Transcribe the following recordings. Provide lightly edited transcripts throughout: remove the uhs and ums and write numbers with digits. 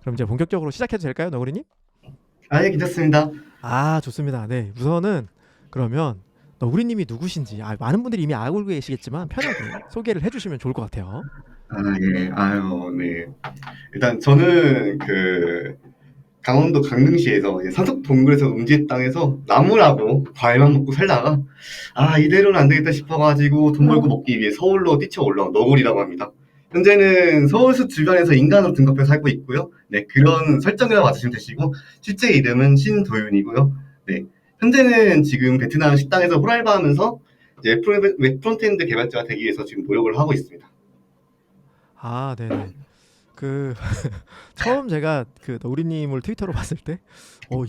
그럼 이제 본격적으로 시작해도 될까요, 너구리님? 아, 예, 괜찮습니다. 아, 좋습니다. 네, 우선은 그러면 너구리님이 누구신지 많은 분들이 이미 알고 계시겠지만 편하게 소개를 해주시면 좋을 것 같아요. 아, 예, 아유, 네. 일단 저는 강원도 강릉시에서 이제 산속 동굴에서 음지의 땅에서 나무라고 과일만 먹고 살다가 이대로는 안 되겠다 싶어가지고 돈 벌고 먹기 위해 서울로 뛰쳐 올라온 너구리라고 합니다. 현재는 서울숲 주변에서 인간으로 등급해 살고 있고요. 네, 그런 설정이라고 봐주시면 되시고 실제 이름은 신도윤이고요. 네, 현재는 지금 베트남 식당에서 호랄바하면서 이제 웹 프론트엔드 개발자가 되기 위해서 지금 노력을 하고 있습니다. 아, 네네. 그 처음 제가 그 너구리님을 트위터로 봤을 때,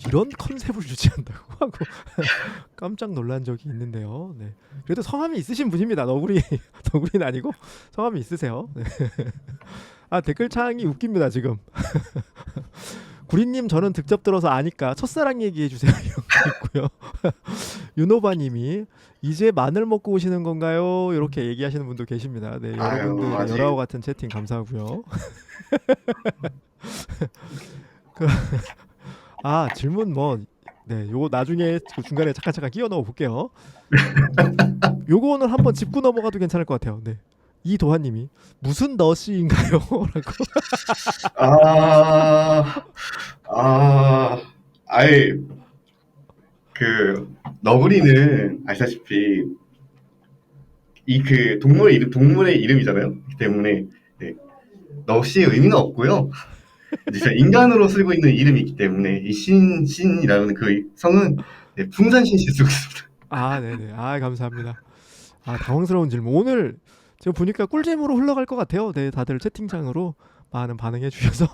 이런 컨셉을 유지한다고 하고 깜짝 놀란 적이 있는데요. 네. 그래도 성함이 있으신 분입니다. 너구리 너구리는 아니고 성함이 있으세요. 네. 댓글창이 웃깁니다 지금. 구리님 저는 득접 들어서 아니까 첫사랑 얘기해 주세요 이런 거 있고요. 윤호바님이 이제 마늘 먹고 오시는 건가요? 이렇게 얘기하시는 분도 계십니다. 네, 아유, 여러분들의 열화와 아직 같은 채팅 감사하고요. 그, 질문 뭐, 네, 요거 나중에 그 중간에 잠깐 끼워 넣어 볼게요. 요거 오늘 한번 짚고 넘어가도 괜찮을 것 같아요. 네. 이도환님이 무슨 너씨인가요? 라고. 아, 아, 아예 너구리는 아시다시피 동물의 이름이잖아요. 그렇기 때문에 네, 넋이 의미는 없고요. 이제 인간으로 쓰고 있는 이름이기 때문에 이 신이라는 그 성은 네, 풍산신씨 쓰고 있습니다. 네네. 감사합니다. 당황스러운 질문. 오늘 제가 보니까 꿀잼으로 흘러갈 것 같아요. 네, 다들 채팅창으로 많은 반응해 주셔서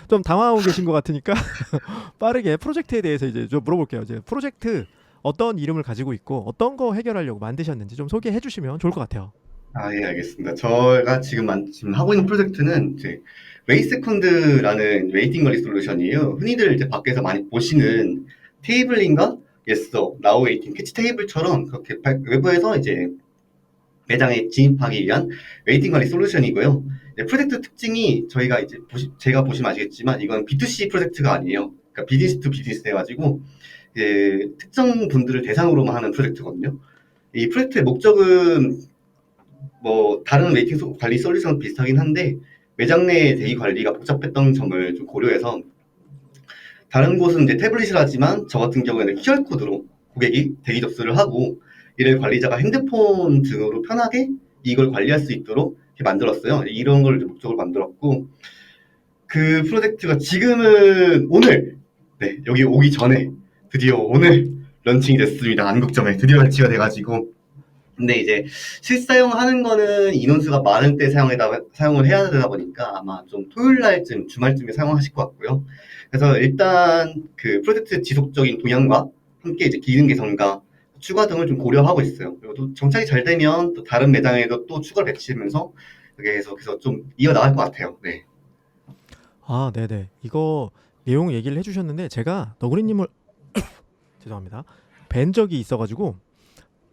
좀 당황하고 계신 것 같으니까 빠르게 프로젝트에 대해서 이제 좀 물어볼게요. 이제 프로젝트 어떤 이름을 가지고 있고 어떤 거 해결하려고 만드셨는지 좀 소개해 주시면 좋을 것 같아요. 예, 알겠습니다. 저가 지금 하고 있는 프로젝트는 이제 웨이세컨드라는 웨이팅 관리 솔루션이에요. 흔히들 이제 밖에서 많이 보시는 테이블링과 예스어, 나우 웨이팅, 캐치 테이블처럼 그렇게 외부에서 이제 매장에 진입하기 위한 웨이팅 관리 솔루션이고요. 프로젝트 특징이 제가 보시면 아시겠지만 이건 B2C 프로젝트가 아니에요. 그러니까 비즈니스 투 비즈니스 돼가지고 이제 특정 분들을 대상으로만 하는 프로젝트거든요. 이 프로젝트의 목적은 뭐 다른 관리 솔루션 비슷하긴 한데 매장 내 대기 관리가 복잡했던 점을 좀 고려해서 다른 곳은 이제 태블릿을 하지만 저 같은 경우에는 QR코드로 고객이 대기 접수를 하고 이를 관리자가 핸드폰 등으로 편하게 이걸 관리할 수 있도록 이렇게 만들었어요. 이런 걸 목적으로 만들었고 그 프로젝트가 지금은 오늘 여기 오기 전에 드디어 오늘 런칭이 됐습니다. 안국점에 드디어 설치가 돼가지고 근데 이제 실사용하는 거는 인원수가 많을 때 사용을 해야 되다 보니까 아마 좀 토요일 날쯤 주말쯤에 사용하실 것 같고요. 그래서 일단 그 프로젝트 지속적인 동향과 함께 이제 기능 개선과 추가 등을 좀 고려하고 있어요. 그리고 또 정착이 잘 되면 또 다른 매장에도 또 추가를 배치하면서 계속해서 좀 이어나갈 것 같아요. 네. 네네. 이거 내용 얘기를 해주셨는데 제가 너구리님을 죄송합니다. 뵌 적이 있어가지고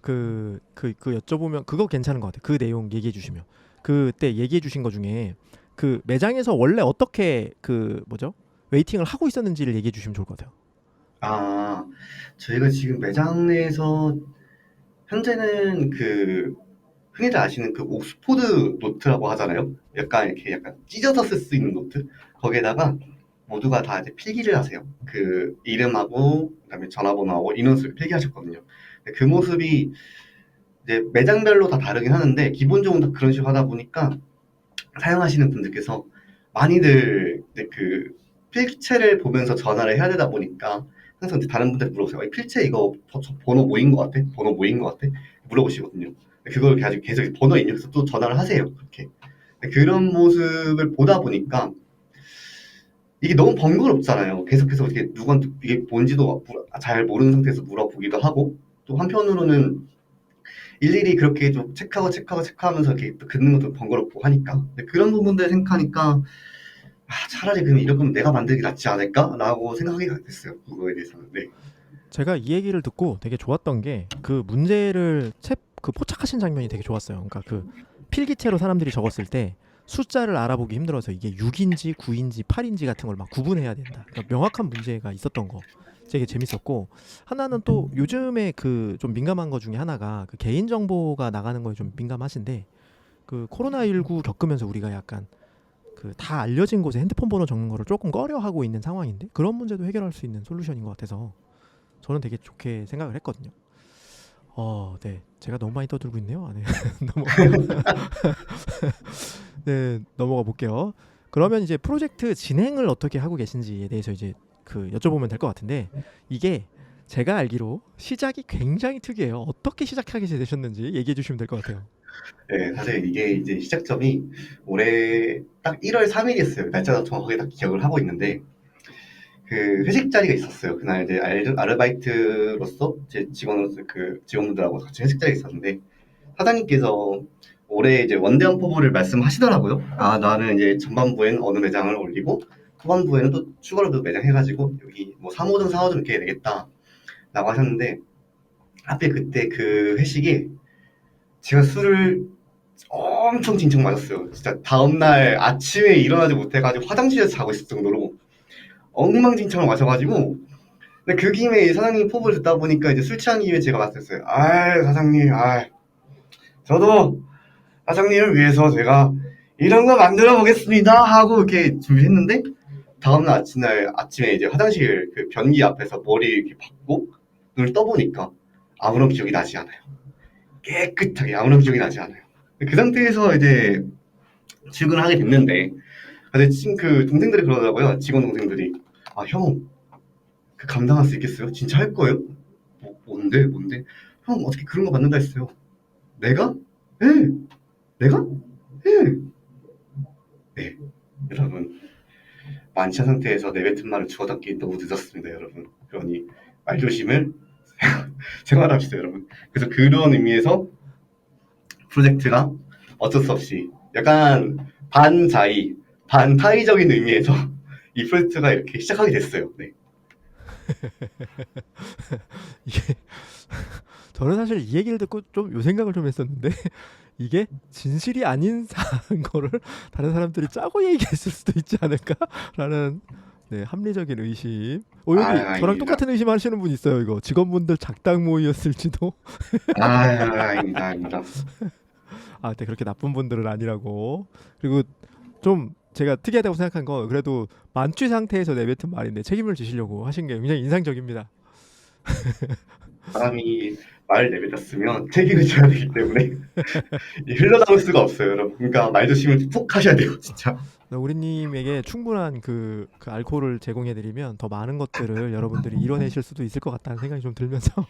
여쭤보면 그거 괜찮은 것 같아요. 그 내용 얘기해 주시면 그때 얘기해 주신 거 중에 그 매장에서 원래 어떻게 그 뭐죠? 웨이팅을 하고 있었는지를 얘기해 주시면 좋을 것 같아요. 아, 저희가 지금 매장 내에서 현재는 흔히들 아시는 그 옥스포드 노트라고 하잖아요. 약간 찢어서 쓸 수 있는 노트. 거기에다가 모두가 다 이제 필기를 하세요. 그 이름하고 그다음에 전화번호하고 인원수를 필기하셨거든요. 그 모습이 이제 매장별로 다 다르긴 하는데 기본적으로 다 그런 식으로 하다 보니까 사용하시는 분들께서 많이들 이제 그 필체를 보면서 전화를 해야 되다 보니까 항상 이제 다른 분들 물어보세요. 필체 이거 번호 뭐인 것 같아? 번호 뭐인 것 같아? 물어보시거든요. 그걸 가지고 계속 번호 입력해서 또 전화를 하세요. 그렇게. 그런 모습을 보다 보니까 이게 너무 번거롭잖아요. 계속해서 이렇게 누구한테 이게 뭔지도 잘 모르는 상태에서 물어보기도 하고 또 한편으로는 일일이 그렇게 좀 체크하면서 이렇게 또 긋는 것도 번거롭고 하니까 그런 부분들 생각하니까 차라리 그럼 이럴 거면 내가 만들기 낫지 않을까라고 생각하게 됐어요. 그거에 대해서는. 네. 제가 이 얘기를 듣고 되게 좋았던 게 그 문제를 포착하신 장면이 되게 좋았어요. 그러니까 그 필기체로 사람들이 적었을 때 숫자를 알아보기 힘들어서 이게 6인지 9인지 8인지 같은 걸 막 구분해야 된다. 그러니까 명확한 문제가 있었던 거 되게 재밌었고, 하나는 또 요즘에 그 좀 민감한 거 중에 하나가 그 개인 정보가 나가는 거에 좀 민감하신데, 그 코로나19 겪으면서 우리가 약간 그 다 알려진 곳에 핸드폰 번호 적는 거를 조금 꺼려하고 있는 상황인데, 그런 문제도 해결할 수 있는 솔루션인 것 같아서 저는 되게 좋게 생각을 했거든요. 네, 제가 너무 많이 떠들고 있네요. 아, 네. 네, 넘어가 볼게요. 그러면 이제 프로젝트 진행을 어떻게 하고 계신지에 대해서 이제 그 여쭤보면 될 것 같은데, 이게 제가 알기로 시작이 굉장히 특이해요. 어떻게 시작하게 되셨는지 얘기해 주시면 될 것 같아요. 네, 사실 이게 이제 시작점이 올해 딱 1월 3일이었어요. 날짜 정확하게 딱 기억을 하고 있는데, 그 회식 자리가 있었어요. 그날 이제 아르바이트로서 제 직원으로서 그 직원분들하고 같이 회식 자리가 있었는데, 사장님께서 올해 이제 원대한 포부를 말씀하시더라고요. 아, 나는 이제 전반부에는 어느 매장을 올리고, 후반부에는 또 추가로 그 매장 해가지고, 여기 뭐 3호점, 4호점 이렇게 해야 되겠다. 라고 하셨는데, 하필 그때 그 회식에 제가 술을 엄청 진청 맞았어요. 진짜 다음날 아침에 일어나지 못해가지고 화장실에서 자고 있을 정도로 엉망진창을 마셔가지고, 근데 그 김에 사장님 포부를 듣다 보니까 이제 술 취한 김에 제가 말했어요. 아, 사장님, 저도 사장님을 위해서 제가 이런 거 만들어 보겠습니다 하고 이렇게 준비했는데, 다음날 아침에 이제 화장실 그 변기 앞에서 머리 이렇게 받고 눈을 떠보니까 아무런 기억이 나지 않아요. 깨끗하게 아무런 기억이 나지 않아요. 그 상태에서 이제 출근을 하게 됐는데, 근데 그 동생들이 그러더라고요. 직원 동생들이, 아, 형, 그 감당할 수 있겠어요? 진짜 할 거예요? 뭔데? 형 어떻게 그런 거 만든다 했어요? 내가? 예. 내가? 예. 네. 여러분, 만취한 상태에서 내뱉은 말을 주워담기 너무 늦었습니다, 여러분. 그러니 말조심을 생활합시다, 여러분. 그래서 그런 의미에서 프로젝트가 어쩔 수 없이 약간 반자의, 반타의적인 의미에서 이 프로젝트가 이렇게 시작하게 됐어요. 네. 이게 저는 사실 이 얘기를 듣고 좀 요 생각을 좀 했었는데, 이게 진실이 아닌 거를 다른 사람들이 짜고 얘기했을 수도 있지 않을까라는, 네, 합리적인 의심. 여기 저랑 아닙니다. 똑같은 의심 하시는 분 있어요. 이거 직원분들 작당 모의였을지도. 아닙니다. 아, 네, 그렇게 나쁜 분들은 아니라고. 그리고 좀 제가 특이하다고 생각한 건, 그래도 만취 상태에서 내뱉은 말인데 책임을 지시려고 하신 게 굉장히 인상적입니다. 사람이 말을 내뱉었으면 책임을 져야 되기 때문에 흘러나올 수가 없어요, 여러분. 그러니까 말조심을 푹 하셔야 돼요, 진짜. 우리님에게 충분한 그 알코올을 제공해드리면 더 많은 것들을 여러분들이 이뤄내실 수도 있을 것 같다는 생각이 좀 들면서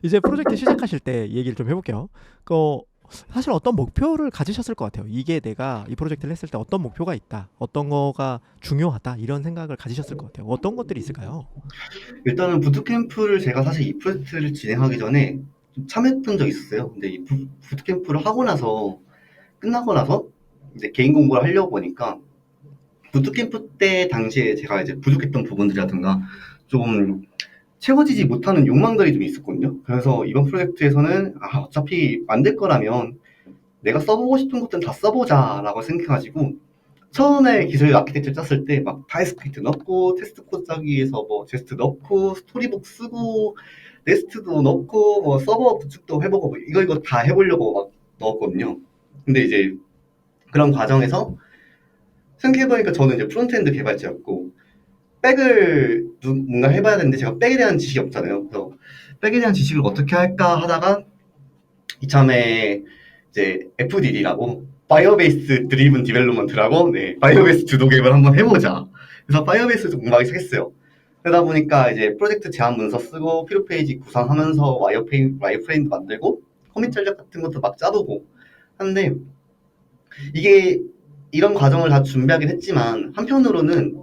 이제 프로젝트 시작하실 때 얘기를 좀 해볼게요. 사실 어떤 목표를 가지셨을 것 같아요. 이게 내가 이 프로젝트를 했을 때 어떤 목표가 있다, 어떤 거가 중요하다, 이런 생각을 가지셨을 것 같아요. 어떤 것들이 있을까요? 일단은 부트캠프를 제가 사실 이 프로젝트를 진행하기 전에 좀 참여했던 적이 있었어요. 근데 이 부트캠프를 하고 나서, 끝나고 나서 이제 개인 공부를 하려고 보니까 부트캠프 때 당시에 제가 이제 부족했던 부분들이라든가 좀 채워지지 못하는 욕망들이 좀 있었거든요. 그래서 이번 프로젝트에서는 어차피 만들 거라면 내가 써보고 싶은 것들은 다 써보자라고 생각해가지고, 처음에 기술 아키텍처 짰을 때 막 타입스크립트 넣고 테스트 코드 짜기 위해서 뭐 제스트 넣고 스토리북 쓰고 네스트도 넣고 뭐 서버 구축도 해보고 뭐 이거 다 해보려고 막 넣었거든요. 근데 이제 그런 과정에서 생각해보니까 저는 이제 프론트엔드 개발자였고, 백을 뭔가 해봐야 되는데 제가 백에 대한 지식이 없잖아요. 그래서 백에 대한 지식을 어떻게 할까 하다가 이참에 이제 FDD라고, 파이어베이스 드리븐 디벨롭먼트라고, 네, 파이어베이스 주도 개발 한번 해보자. 그래서 파이어베이스 공부하기 시작했어요. 그러다 보니까 이제 프로젝트 제안 문서 쓰고 필요 페이지 구상하면서 와이어프레임도 만들고 커밋 전략 같은 것도 막 짜보고 하는데, 이게 이런 과정을 다 준비하긴 했지만 한편으로는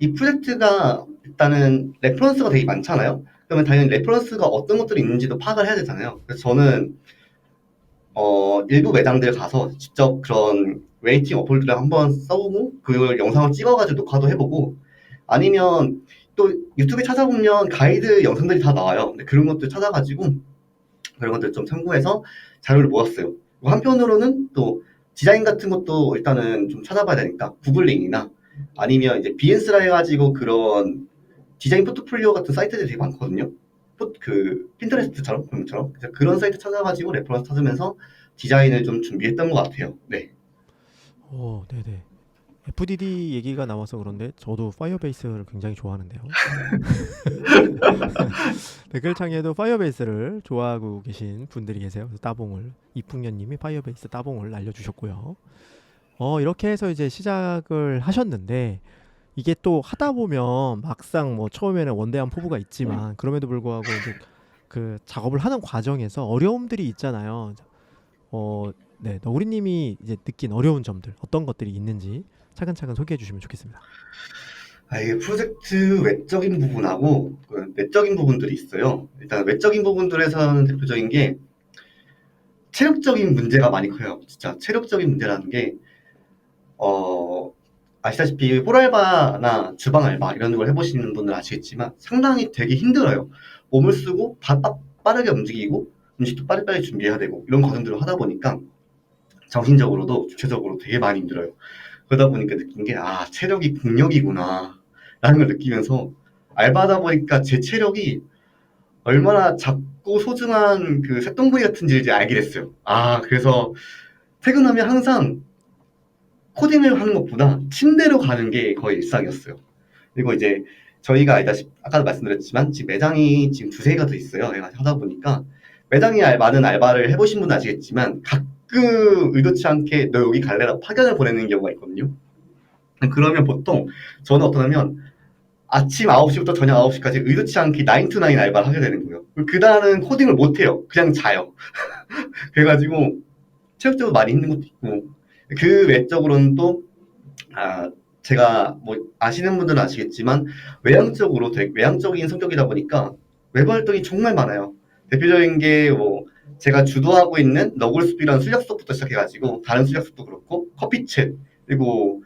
이 프로젝트가 일단은 레퍼런스가 되게 많잖아요. 그러면 당연히 레퍼런스가 어떤 것들이 있는지도 파악을 해야 되잖아요. 그래서 저는 일부 매장들 가서 직접 그런 웨이팅 어플들을 한번 써보고 그걸 영상을 찍어가지고 녹화도 해보고, 아니면 또 유튜브에 찾아보면 가이드 영상들이 다 나와요. 근데 그런 것들 찾아가지고 그런 것들 좀 참고해서 자료를 모았어요. 한편으로는 또 디자인 같은 것도 일단은 좀 찾아봐야 되니까 구글링이나 아니면 이제 비엔스라 해가지고 그런 디자인 포트폴리오 같은 사이트들이 되게 많거든요. 그 핀터레스트처럼 그런 사이트 찾아가지고 레퍼런스 찾으면서 디자인을 좀 준비했던 것 같아요. 네. 네네. FDD 얘기가 나와서 그런데 저도 파이어베이스를 굉장히 좋아하는데요. 댓글창에도 파이어베이스를 좋아하고 계신 분들이 계세요. 그래서 따봉을 이풍년님이 파이어베이스 따봉을 알려주셨고요. 이렇게 해서 이제 시작을 하셨는데 이게 또 하다 보면 막상 뭐 처음에는 원대한 포부가 있지만 그럼에도 불구하고 이제 그 작업을 하는 과정에서 어려움들이 있잖아요. 네, 너구리님이 이제 느낀 어려운 점들 어떤 것들이 있는지 차근차근 소개해 주시면 좋겠습니다. 이게 프로젝트 외적인 부분하고 그 내적인 부분들이 있어요. 일단 외적인 부분들에서는 대표적인 게 체력적인 문제가 많이 커요. 진짜 체력적인 문제라는 게 어, 아시다시피 홀알바나 주방 알바 이런 걸 해보시는 분들 아시겠지만 상당히 되게 힘들어요. 몸을 쓰고 빠르게 움직이고 음식도 빨리빨리 준비해야 되고 이런 과정들을 하다 보니까 정신적으로도 주체적으로 되게 많이 힘들어요. 그러다 보니까 느낀 게 체력이 국력이구나 라는 걸 느끼면서 알바하다 보니까 제 체력이 얼마나 작고 소중한 그 쇳덩구리 같은지 이제 알게 됐어요. 그래서 퇴근하면 항상 코딩을 하는 것보다 침대로 가는 게 거의 일상이었어요. 그리고 이제 저희가 알다시피 아까도 말씀드렸지만 지금 매장이 지금 두세 개가 더 있어요. 하다 보니까 매장이 많은 알바를 해보신 분은 아시겠지만 가끔 의도치 않게 너 여기 갈래라고 파견을 보내는 경우가 있거든요. 그러면 보통 저는 어떠냐면 아침 9시부터 저녁 9시까지 의도치 않게 9 to 9 알바를 하게 되는 거예요. 그날은 코딩을 못해요. 그냥 자요. 그래가지고 체력적으로 많이 힘든 것도 있고 그 외적으로는 또 제가 뭐 아시는 분들은 아시겠지만 외향적으로 되게 외향적인 성격이다 보니까 외부 활동이 정말 많아요. 대표적인 게 뭐 제가 주도하고 있는 너굴숲이라는 술력 수업부터 시작해가지고 다른 술력 수업도 그렇고 커피챗 그리고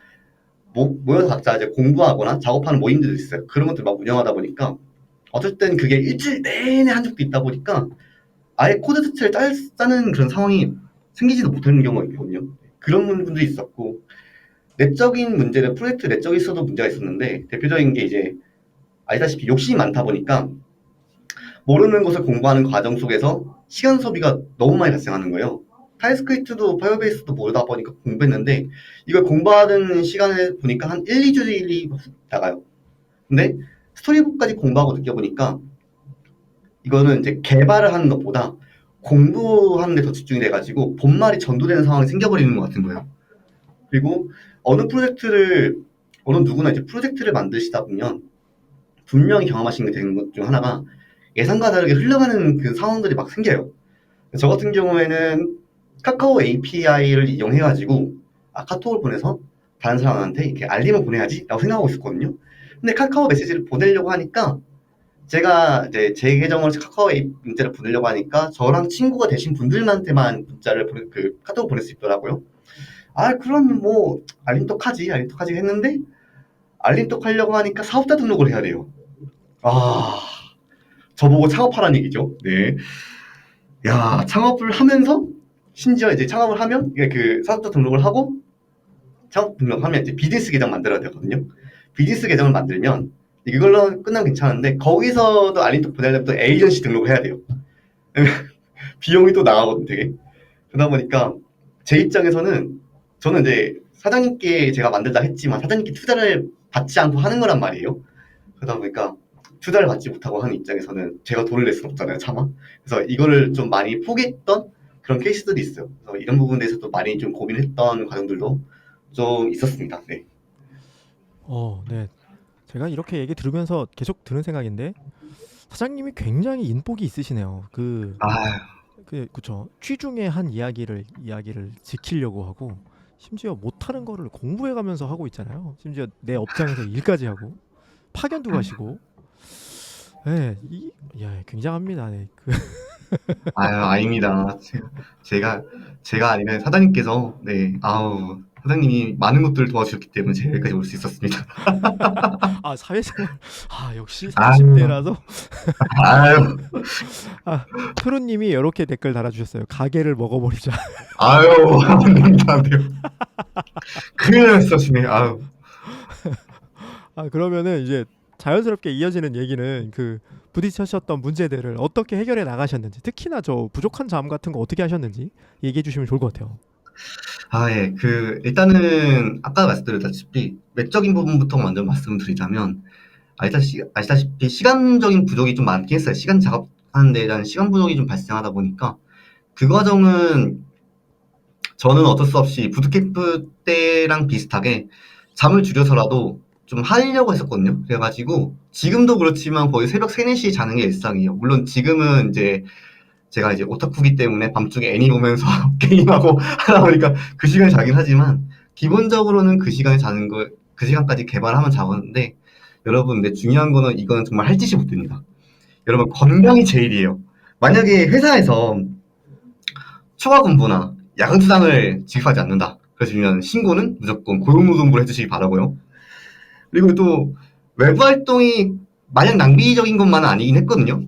모여서 각자 이제 공부하거나 작업하는 모임들도 있어요. 그런 것들 막 운영하다 보니까 어쩔 땐 그게 일주일 내내 한 적도 있다 보니까 아예 코드 자체를 짜는 그런 상황이 생기지도 못하는 경우가 있거든요. 그런 분들이 있었고 내적인 문제는 프로젝트 내적인 있어도 문제가 있었는데 대표적인 게 이제 아시다시피 욕심이 많다 보니까 모르는 것을 공부하는 과정 속에서 시간 소비가 너무 많이 발생하는 거예요. 타입스크립트도 파이어베이스도 모르다 보니까 공부했는데 이걸 공부하는 시간을 보니까 한 1, 2주일이 훅 나가요. 근데 스토리북까지 공부하고 느껴보니까 이거는 이제 개발을 하는 것보다 공부하는 데 더 집중이 돼가지고 본말이 전도되는 상황이 생겨버리는 것 같은 거예요. 그리고 어느 프로젝트를 어느 누구나 이제 프로젝트를 만드시다 보면 분명히 경험하시는 게 되는 것 중 하나가 예상과 다르게 흘러가는 그 상황들이 막 생겨요. 저 같은 경우에는 카카오 API를 이용해가지고 카톡을 보내서 다른 사람한테 이렇게 알림을 보내야지 라고 생각하고 있었거든요. 근데 카카오 메시지를 보내려고 하니까 제가 이제 제 계정으로 카카오 문자를 보내려고 하니까 저랑 친구가 되신 분들한테만 문자를 카톡을 보낼 수 있더라고요. 그럼 뭐 알림톡하지 했는데 알림톡 하려고 하니까 사업자 등록을 해야 돼요. 저보고 창업하라는 얘기죠. 네. 야, 창업을 하면서 심지어 이제 창업을 하면 이게 그 사업자 등록을 하고 창업 등록하면 이제 비즈니스 계정 만들어야 되거든요. 비즈니스 계정을 만들면 이걸로 끝나면 괜찮은데 거기서도 알림톡 보내려면 또 에이전시 등록을 해야 돼요. 비용이 또 나가거든 되게. 그러다 보니까 제 입장에서는 저는 이제 사장님께 제가 만들다 했지만 사장님께 투자를 받지 않고 하는 거란 말이에요. 그러다 보니까 투자를 받지 못하고 하는 입장에서는 제가 돈을 낼 수는 없잖아요, 차마. 그래서 이거를 좀 많이 포기했던 그런 케이스들이 있어요. 그래서 이런 부분에 대해서도 많이 좀 고민했던 과정들도 좀 있었습니다. 네. 네. 제가 이렇게 얘기 들으면서 계속 드는 생각인데 사장님이 굉장히 인복이 있으시네요. 그쵸. 취중의 한 이야기를 지키려고 하고 심지어 못하는 거를 공부해가면서 하고 있잖아요. 심지어 내 업장에서 일까지 하고 파견도 가시고. 네, 굉장합니다. 네. 아닙니다. 제가 아니면 사장님께서, 네, 사장님이 많은 것들을 도와주셨기 때문에 제가 여기까지 올 수 있었습니다. 아, 사회생활. 아, 역시 아유, 30대라서. 아유, 아, 트루님이 이렇게 댓글 달아주셨어요. 가게를 먹어버리자. 아유, 안 돼요. 큰일 났으시네. 아유. 아, 그러면은 이제 자연스럽게 이어지는 얘기는 그 부딪히셨던 문제들을 어떻게 해결해 나가셨는지, 특히나 저 부족한 점 같은 거 어떻게 하셨는지 얘기해 주시면 좋을 것 같아요. 아, 예. 일단은, 아까 말씀드렸다시피, 외적인 부분부터 먼저 말씀드리자면, 아시다시피, 시간적인 부족이 좀 많긴 했어요. 시간 작업하는 데 대한 시간 부족이 좀 발생하다 보니까, 그 과정은 저는 어쩔 수 없이 부트캠프 때랑 비슷하게 잠을 줄여서라도 좀 하려고 했었거든요. 그래가지고, 지금도 그렇지만 거의 새벽 3, 4시에 자는 게 일상이에요. 물론 지금은 이제 제가 이제 오타쿠기 때문에 밤중에 애니 보면서 게임하고 하다 보니까 그 시간에 자긴 하지만 기본적으로는 그 시간에 자는 걸 그 시간까지 개발하면 자는데 여러분 근데 중요한 거는 이거는 정말 할 짓이 못 됩니다. 여러분 건강이 제일이에요. 만약에 회사에서 추가 근무나 야근 수당을 지급하지 않는다. 그러시면 신고는 무조건 고용노동부로 해주시기 바라고요. 그리고 또 외부 활동이 마냥 낭비적인 것만은 아니긴 했거든요.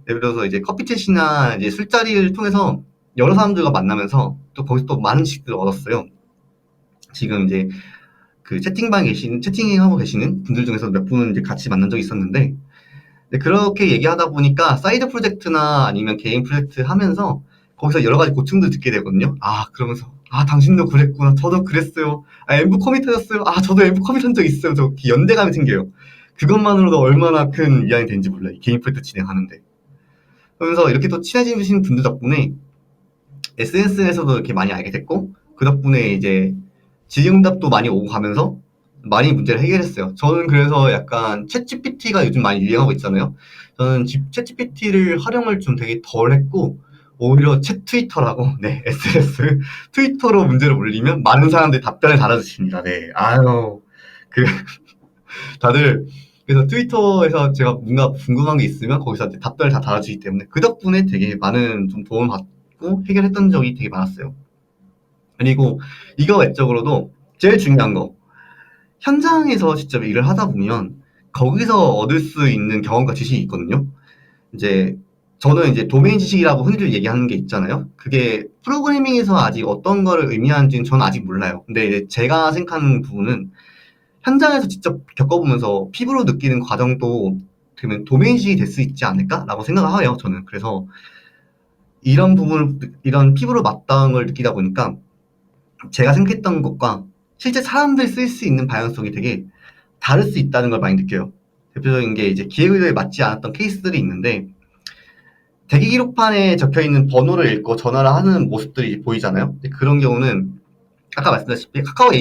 예를 들어서 이제 커피챗이나 이제 술자리를 통해서 여러 사람들과 만나면서 또 거기서 또 많은 지식들을 얻었어요. 지금 이제 그 채팅하고 계시는 분들 중에서 몇 분은 이제 같이 만난 적이 있었는데, 그렇게 얘기하다 보니까 사이드 프로젝트나 아니면 개인 프로젝트 하면서 거기서 여러 가지 고충들 듣게 되거든요. 아, 그러면서, 아, 당신도 그랬구나. 저도 그랬어요. 아, 엠브 커밋하셨어요. 아, 저도 엠브 커밋한 적 있어요. 저 연대감이 생겨요. 그것만으로도 얼마나 큰 위안이 되는지 몰라요. 이 개인 프로젝트 진행하는데. 그러면서 이렇게 또 친해지신 분들 덕분에 SNS에서도 이렇게 많이 알게 됐고, 그 덕분에 이제 질의응답도 많이 오고 가면서 많이 문제를 해결했어요. 저는 그래서 약간 챗GPT가 요즘 많이 유행하고 있잖아요. 저는 챗GPT를 활용을 좀 되게 덜 했고, 오히려 챗 트위터라고, 네, SNS, 트위터로 문제를 올리면 많은 사람들이 답변을 달아주십니다. 네, 아유, 그, 다들, 그래서 트위터에서 제가 뭔가 궁금한 게 있으면 거기서 답변을 다 달아주기 때문에 그 덕분에 되게 많은 좀 도움을 받고 해결했던 적이 되게 많았어요. 그리고 이거 외적으로도 제일 중요한 거, 현장에서 직접 일을 하다 보면 거기서 얻을 수 있는 경험과 지식이 있거든요. 이제 저는 이제 도메인 지식이라고 흔히들 얘기하는 게 있잖아요. 그게 프로그래밍에서 아직 어떤 거를 의미하는지는 저는 아직 몰라요. 근데 이제 제가 생각하는 부분은 현장에서 직접 겪어보면서 피부로 느끼는 과정도 되면 도메인 지식이 될 수 있지 않을까라고 생각을 해요. 저는 그래서 이런 피부로 맞닿은 걸 느끼다 보니까 제가 생각했던 것과 실제 사람들이 쓸 수 있는 방향성이 되게 다를 수 있다는 걸 많이 느껴요. 대표적인 게 이제 기획의도에 맞지 않았던 케이스들이 있는데 대기 기록판에 적혀 있는 번호를 읽고 전화를 하는 모습들이 보이잖아요. 그런 경우는 아까 말씀드렸다시피 카카오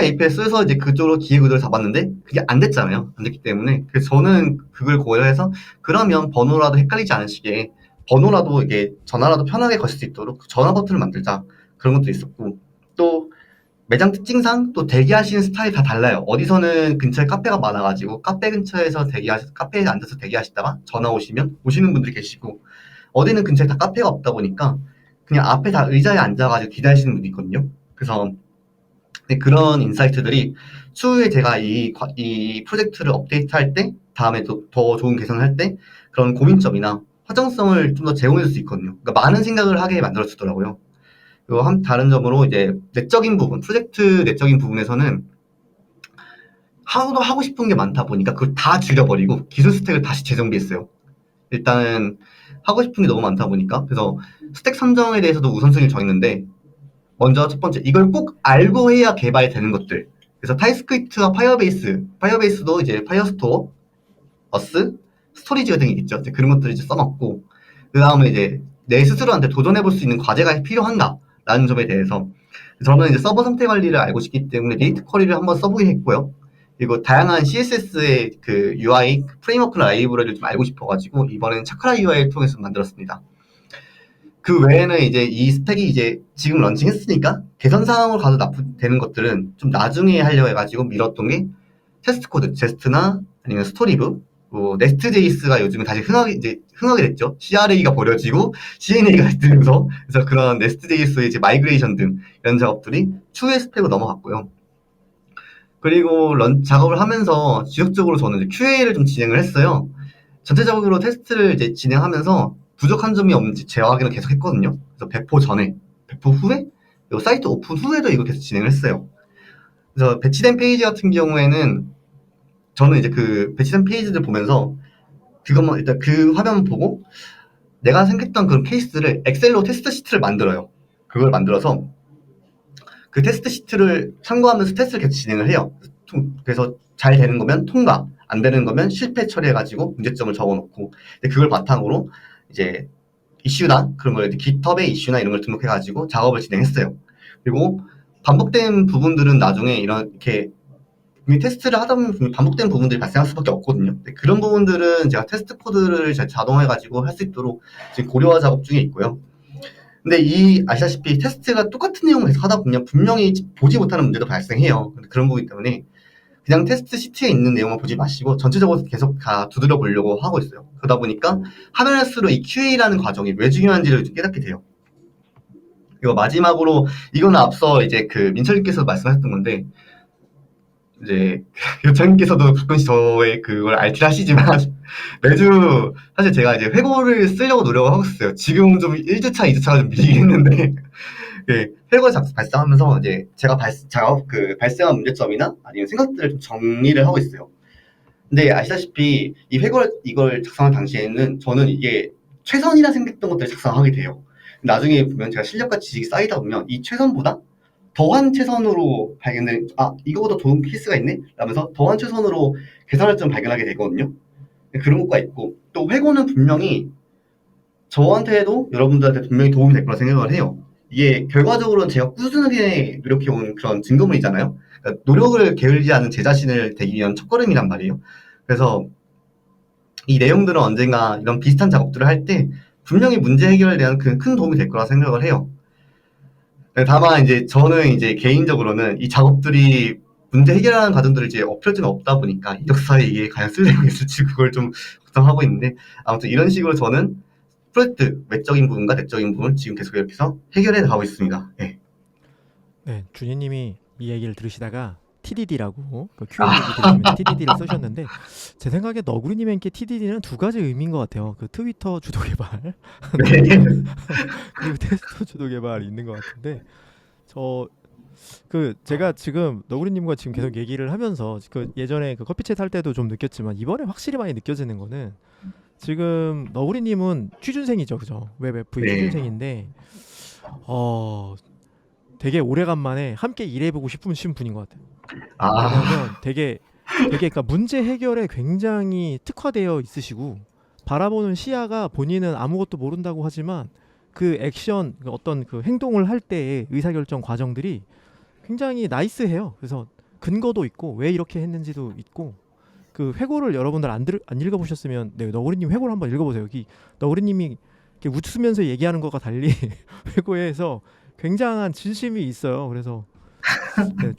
API 써서 이제 그쪽으로 기획 의도를 잡았는데 그게 안 됐잖아요. 안 됐기 때문에 그래서 저는 그걸 고려해서 그러면 번호라도 헷갈리지 않으시게 번호라도 이게 전화라도 편하게 거실 수 있도록 전화 버튼을 만들자 그런 것도 있었고 또 매장 특징상 또 대기하시는 스타일이 다 달라요. 어디서는 근처에 카페가 많아가지고 카페에 앉아서 대기하시다가 전화 오시면 오시는 분들이 계시고 어디는 근처에 다 카페가 없다 보니까 그냥 앞에 다 의자에 앉아가지고 기다리시는 분이 있거든요. 그래서 그런 인사이트들이 추후에 제가 이 프로젝트를 업데이트할 때, 다음에 또 더 좋은 개선을 할 때, 그런 고민점이나 화정성을 좀 더 제공해 줄 수 있거든요. 그러니까 많은 생각을 하게 만들어 주더라고요. 그리고 다른 점으로 이제 내적인 부분, 프로젝트 내적인 부분에서는 하고 싶은 게 많다 보니까 그걸 다 줄여버리고 기술 스택을 다시 재정비했어요. 일단은 하고 싶은 게 너무 많다 보니까 그래서 스택 선정에 대해서도 우선순위를 정했는데 먼저 첫 번째, 이걸 꼭 알고 해야 개발이 되는 것들. 그래서 타입스크립트와 파이어베이스도 이제 파이어스토어, 스토리지 같은 게 있죠. 그런 것들을 이제 써먹고, 그 다음에 이제 내 스스로한테 도전해볼 수 있는 과제가 필요한가라는 점에 대해서 저는 이제 서버 상태 관리를 알고 싶기 때문에 리액트 쿼리를 한번 써보긴 했고요. 그리고 다양한 CSS의 그 UI, 프레임워크 라이브러리를 좀 알고 싶어가지고 이번엔 차크라 UI를 통해서 만들었습니다. 그 외에는 이제 이 스택이 이제 지금 런칭했으니까 개선 사항으로 가도 되는 것들은 좀 나중에 하려고 해가지고 미뤘던 게 테스트 코드, 제스트나 아니면 스토리브 네스트.js가 요즘에 다시 흥하게 됐죠. CRA가 버려지고 CNA가 뜨면서 그래서 그런 네스트.js의 이제 마이그레이션 등 이런 작업들이 추후에 스펙으로 넘어갔고요. 그리고 작업을 하면서 지속적으로 저는 이제 QA를 좀 진행을 했어요. 전체적으로 테스트를 이제 진행하면서 부족한 점이 없는지 재확인을 계속 했거든요. 그래서 배포 전에, 배포 후에, 그리고 사이트 오픈 후에도 이걸 계속 진행을 했어요. 그래서 배치된 페이지 같은 경우에는 저는 이제 그 배치된 페이지들 보면서 그것만 일단 그 화면 보고 내가 생각했던 그런 케이스를 엑셀로 테스트 시트를 만들어요. 그걸 만들어서 그 테스트 시트를 참고하면서 테스트를 계속 진행을 해요. 그래서 잘 되는 거면 통과, 안 되는 거면 실패 처리해가지고 문제점을 적어놓고 그걸 바탕으로 이제 이슈나 그런 걸 GitHub의 이슈나 이런 걸 등록해가지고 작업을 진행했어요. 그리고 반복된 부분들은 나중에 이렇게 테스트를 하다 보면 반복된 부분들이 발생할 수밖에 없거든요. 그런 부분들은 제가 테스트 코드를 자동화해가지고 할 수 있도록 지금 고려화 작업 중에 있고요. 근데 아시다시피 테스트가 똑같은 내용을 계속 하다 보면 분명히 보지 못하는 문제도 발생해요. 그런 부분 때문에 그냥 테스트 시트에 있는 내용을 보지 마시고 전체적으로 계속 다 두드려 보려고 하고 있어요. 그러다 보니까 하면 할수록 이 QA라는 과정이 왜 중요한지를 좀 깨닫게 돼요. 그리고 마지막으로 이거는 앞서 이제 그 민철님께서 말씀하셨던 건데 이제 요청님께서도 가끔씩 저의 그걸 RT를 하시지만 매주 사실 제가 이제 회고를 쓰려고 노력을 하고 있어요. 지금 좀 1주차, 2주차가 좀 밀리긴 했는데 회고 발생하면서 이제 제가 발생한 문제점이나 아니면 생각들을 좀 정리를 하고 있어요. 근데 아시다시피 이걸 작성한 당시에는 저는 이게 최선이라 생각했던 것들을 작성하게 돼요. 나중에 보면 제가 실력과 지식이 쌓이다 보면 이 최선보다 더한 최선으로 이거보다 좋은 케이스가 있네? 라면서 더한 최선으로 개선할 점을 발견하게 되거든요. 그런 것과 있고, 또 회고는 분명히 저한테도 여러분들한테 분명히 도움이 될 거라 생각을 해요. 이게 결과적으로는 제가 꾸준하게 노력해온 그런 증거물이잖아요. 그러니까 노력을 게을리지 않은 제 자신을 되기 위한 첫걸음이란 말이에요. 그래서 이 내용들은 언젠가 이런 비슷한 작업들을 할 때 분명히 문제 해결에 대한 큰 도움이 될 거라 생각을 해요. 다만 이제 저는 이제 개인적으로는 이 작업들이 문제 해결하는 과정들을 이제 어플즈가 없다 보니까 이력서에 이게 과연 쓸 내용이 있을지 그걸 좀 걱정하고 있는데 아무튼 이런 식으로 저는 프로젝트 외적인 부분과 내적인 부분을 지금 계속 이렇게 해서 해결해 가고 있습니다. 네. 네, 준희님이 이 얘기를 들으시다가 TDD라고 그 Q&A 얘기 들으시면 TDD를 쓰셨는데 제 생각에 너구리님에게 TDD는 두 가지 의미인 것 같아요. 그 트위터 주도 개발 네. 그리고 테스트 주도 개발 있는 것 같은데 제가 지금 너구리님과 지금 계속 얘기를 하면서 그 예전에 그 커피챗 할 때도 좀 느꼈지만 이번에 확실히 많이 느껴지는 거는 지금 너구리님은 취준생이죠, 그죠? 웹 FA 네. 취준생인데 되게 오래간만에 함께 일해보고 싶으신 분인 것 같아요. 왜냐하면 되게 그러니까 문제 해결에 굉장히 특화되어 있으시고 바라보는 시야가 본인은 아무것도 모른다고 하지만 그 액션 어떤 그 행동을 할 때의 의사결정 과정들이 굉장히 나이스해요. 그래서 근거도 있고 왜 이렇게 했는지도 있고 그 회고를 여러분들 안 읽어보셨으면 너구리님 회고를 한번 읽어보세요. 여기 너구리님이 이렇게 웃으면서 얘기하는 것과 달리 회고에서 굉장한 진심이 있어요. 그래서 네,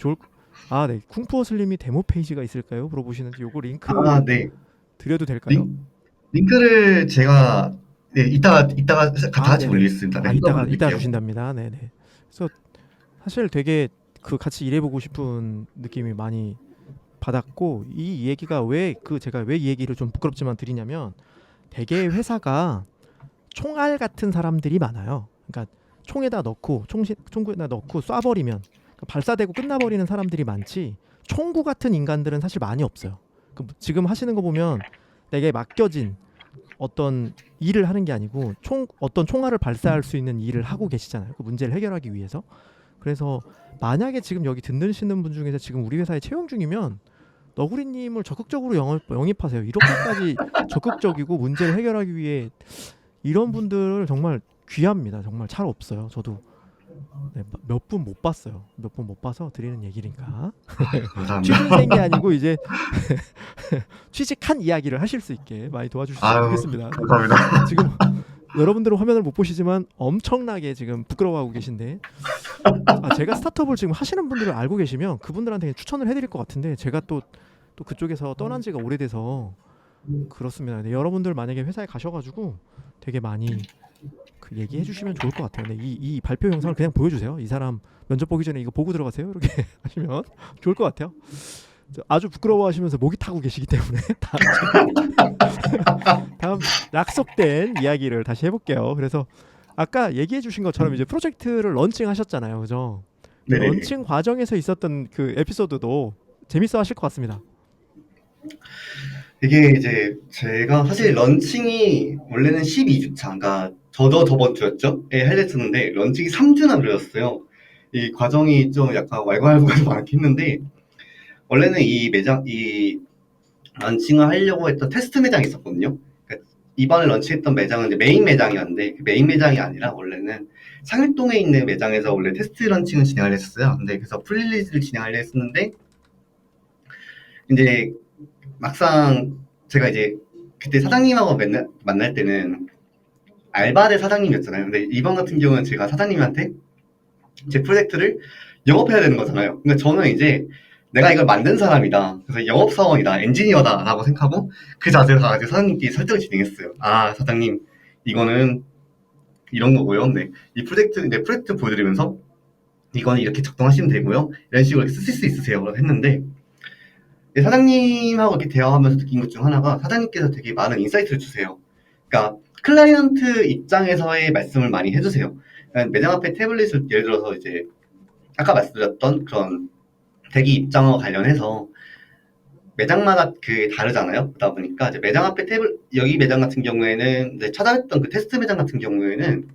네. 쿵푸어 슬림이 데모 페이지가 있을까요? 물어보시는데 요거 링크 네. 드려도 될까요? 링크를 제가 이따가 같이 네네. 올리겠습니다. 네, 이따 주신답니다. 네네. 그래서 사실 되게 그 같이 일해보고 싶은 느낌이 많이 받았고 이 얘기가 제가 왜 이 얘기를 좀 부끄럽지만 드리냐면 되게 회사가 총알 같은 사람들이 많아요. 그러니까 총구에다 넣고 쏴버리면 발사되고 끝나버리는 사람들이 많지 총구 같은 인간들은 사실 많이 없어요. 지금 하시는 거 보면 내게 맡겨진 어떤 일을 하는 게 아니고 어떤 총알을 발사할 수 있는 일을 하고 계시잖아요. 그 문제를 해결하기 위해서. 그래서 만약에 지금 여기 듣시는 분 중에서 지금 우리 회사에 채용 중이면 너구리님을 적극적으로 영입하세요. 이렇게까지 적극적이고 문제를 해결하기 위해 이런 분들 정말 귀합니다. 정말 잘 없어요. 저도 몇 분 못 봤어요. 몇 분 못 봐서 드리는 얘기니까. 취준생이 아니고 이제 취직한 이야기를 하실 수 있게 많이 도와주시면 좋겠습니다. 감사합니다. 지금 여러분들은 화면을 못 보시지만 엄청나게 지금 부끄러워하고 계신데 제가 스타트업을 지금 하시는 분들을 알고 계시면 그분들한테 추천을 해드릴 것 같은데 제가 또 그쪽에서 떠난 지가 오래돼서 그렇습니다. 네, 여러분들 만약에 회사에 가셔가지고 되게 많이 그 얘기해 주시면 좋을 것 같아요. 네, 이 발표 영상을 그냥 보여주세요. 이 사람 면접 보기 전에 이거 보고 들어가세요. 이렇게 하시면 좋을 것 같아요. 아주 부끄러워하시면서 목이 타고 계시기 때문에 다음 약속된 이야기를 다시 해볼게요. 그래서 아까 얘기해 주신 것처럼 이제 프로젝트를 런칭하셨잖아요. 그죠? 그 네네네. 런칭 과정에서 있었던 그 에피소드도 재밌어 하실 것 같습니다. 이게 이제 제가 사실 런칭이 원래는 12주차, 그러니까 저도 저번 주였죠? 에 하려 했었는데 런칭이 3주나 걸렸어요. 이 과정이 좀 약간 왈가왈부가 많긴 했는데 원래는 이 런칭을 하려고 했던 테스트 매장이 있었거든요. 그러니까 이번에 런칭했던 매장은 이제 메인 매장이었는데 그 메인 매장이 아니라 원래는 상일동에 있는 매장에서 원래 테스트 런칭을 진행하려 했었어요. 근데 그래서 프리리즈를 진행하려 했었는데 이제 막상 제가 이제 그때 사장님하고 맨날 만날 때는 알바대 사장님이었잖아요. 근데 이번 같은 경우는 제가 사장님한테 제 프로젝트를 영업해야 되는 거잖아요. 그러니까 저는 이제 내가 이걸 만든 사람이다. 그래서 영업사원이다. 엔지니어다. 라고 생각하고 그 자세로 가가지고 사장님께 설득을 진행했어요. 아, 사장님, 이거는 이런 거고요. 네. 내 프로젝트 보여드리면서 이거는 이렇게 작동하시면 되고요. 이런 식으로 쓰실 수 있으세요. 라고 했는데 사장님하고 이렇게 대화하면서 느낀 것 중 하나가 사장님께서 되게 많은 인사이트를 주세요. 그러니까 클라이언트 입장에서의 말씀을 많이 해주세요. 그러니까 매장 앞에 태블릿을 예를 들어서 이제 아까 말씀드렸던 그런 대기 입장과 관련해서 매장마다 그 다르잖아요. 그러다 보니까 이제 매장 앞에 여기 매장 같은 경우에는 이제 찾아했던 그 테스트 매장 같은 경우에는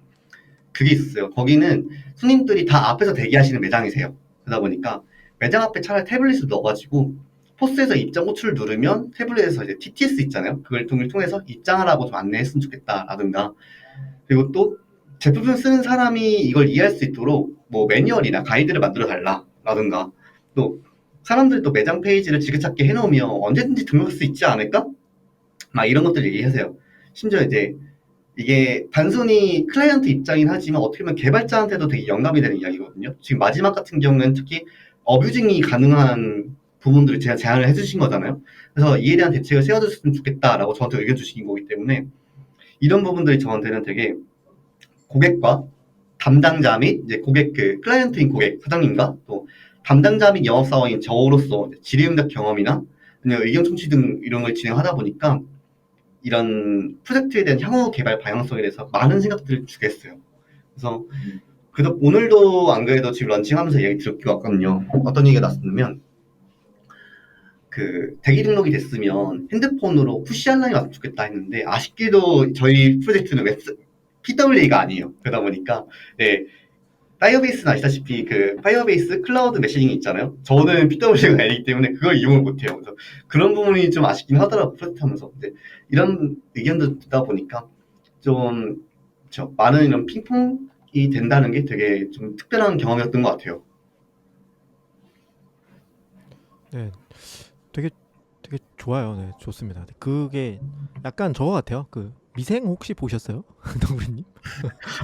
그게 있었어요. 거기는 손님들이 다 앞에서 대기하시는 매장이세요. 그러다 보니까 매장 앞에 차라리 태블릿을 넣어가지고 포스에서 입장 호출을 누르면 태블릿에서 이제 TTS 있잖아요. 그걸 통해서 입장하라고 좀 안내했으면 좋겠다라든가 그리고 또 제품을 쓰는 사람이 이걸 이해할 수 있도록 뭐 매뉴얼이나 가이드를 만들어 달라라든가 또 사람들이 또 매장 페이지를 지그찾기 해놓으면 언제든지 등록할 수 있지 않을까? 막 이런 것들 얘기하세요. 심지어 이제 이게 단순히 클라이언트 입장이긴 하지만 어떻게 보면 개발자한테도 되게 영감이 되는 이야기거든요. 지금 마지막 같은 경우는 특히 어뷰징이 가능한 부분들을 제가 제안을 해주신 거잖아요. 그래서 이에 대한 대책을 세워줬으면 좋겠다라고 저한테 의견 주신 거기 때문에 이런 부분들이 저한테는 되게 고객과 담당자 및 이제 고객 그 클라이언트인 고객 사장님과 또 담당자 및 영업사원인 저로서 질의응답 경험이나 아니면 의견 청취 등 이런 걸 진행하다 보니까 이런 프로젝트에 대한 향후 개발 방향성에 대해서 많은 생각들을 주게 했어요. 그래서 오늘도 안 그래도 지금 런칭하면서 얘기 듣고 왔거든요. 어떤 얘기가 났냐면 그 대기 등록이 됐으면 핸드폰으로 푸시 알람이 왔으면 좋겠다 했는데 아쉽게도 저희 프로젝트는 PWA가 아니에요. 그러다 보니까 네, 파이어베이스는 아시다시피 그 파이어베이스 클라우드 메시징이 있잖아요. 저는 PWA가 아니기 때문에 그걸 이용을 못해요. 그래서 그런 부분이 좀 아쉽긴 하더라고 프로젝트 하면서. 근데 이런 의견도 듣다 보니까 좀 많은 이런 핑퐁이 된다는 게 되게 좀 특별한 경험이었던 것 같아요. 네, 되게 되게 좋아요. 네, 좋습니다. 네, 그게 약간 저거 같아요. 그 미생 혹시 보셨어요, 덩구리님?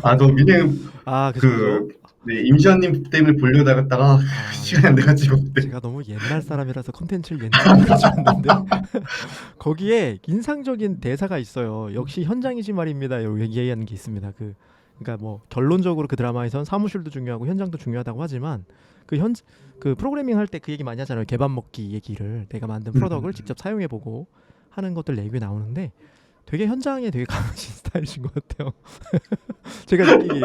아, 너 미네 아, 그죠, 그죠. 그 네, 임시완님 때문에 보려다가 아, 네. 시간이 안 돼가지고 그때. 제가 너무 옛날 사람이라서 컨텐츠를 옛날에 가져왔는데 거기에 인상적인 대사가 있어요. 역시 현장이지 말입니다. 요 얘기하는 게 있습니다. 그러니까 뭐 결론적으로 그 드라마에선 사무실도 중요하고 현장도 중요하다고 하지만 그 프로그래밍 할 때 그 얘기 많이 하잖아요. 개밥 먹기 얘기를 내가 만든 프로덕을 직접 사용해 보고 하는 것들 레뷰에 나오는데 되게 현장에 되게 강하신 스타일이신 것 같아요. 제가 느끼기에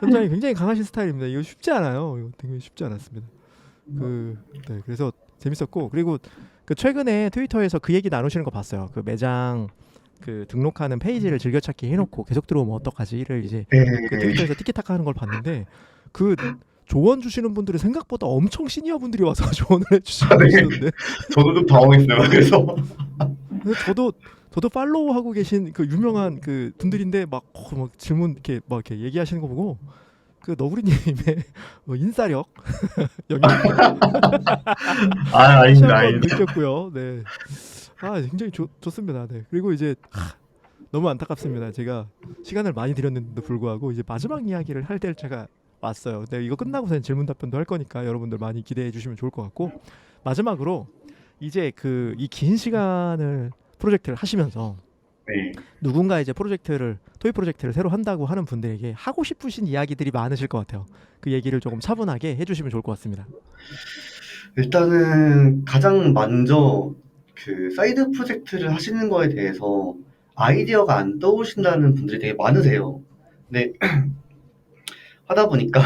현장이 굉장히 강하신 스타일입니다. 이거 쉽지 않아요. 이거 되게 쉽지 않았습니다. 네, 그래서 재밌었고 그리고 그 최근에 트위터에서 그 얘기 나누시는 거 봤어요. 그 매장 그 등록하는 페이지를 즐겨찾기 해놓고 계속 들어오면 어떡하지를 이제 네, 그 트위터에서 티키타카 하는 걸 봤는데 그 조언 주시는 분들이 생각보다 엄청 시니어 분들이 와서 조언을 해주시고 네. 계시던데 저도 좀 당황했어요. 그래서 그래서 저도 팔로우하고 계신 그 유명한 그 분들인데 막 질문 이렇게 얘기하시는 거 보고 그 너구리님의 인싸력 영향력 아, 다시 아닙니다, 한번 아닙니다. 느꼈고요. 네. 굉장히 좋습니다. 네. 그리고 이제 너무 안타깝습니다. 제가 시간을 많이 들였는데도 불구하고 이제 마지막 이야기를 할 때가 왔어요. 근데 이거 끝나고서 질문 답변도 할 거니까 여러분들 많이 기대해 주시면 좋을 것 같고 마지막으로 이제 그 이 긴 시간을 프로젝트를 하시면서 네. 누군가 이제 토익 프로젝트를 새로 한다고 하는 분들에게 하고 싶으신 이야기들이 많으실 것 같아요. 그 얘기를 조금 차분하게 해주시면 좋을 것 같습니다. 일단은 가장 먼저 그 사이드 프로젝트를 하시는 거에 대해서 아이디어가 안 떠오르신다는 분들이 되게 많으세요. 근데 하다 보니까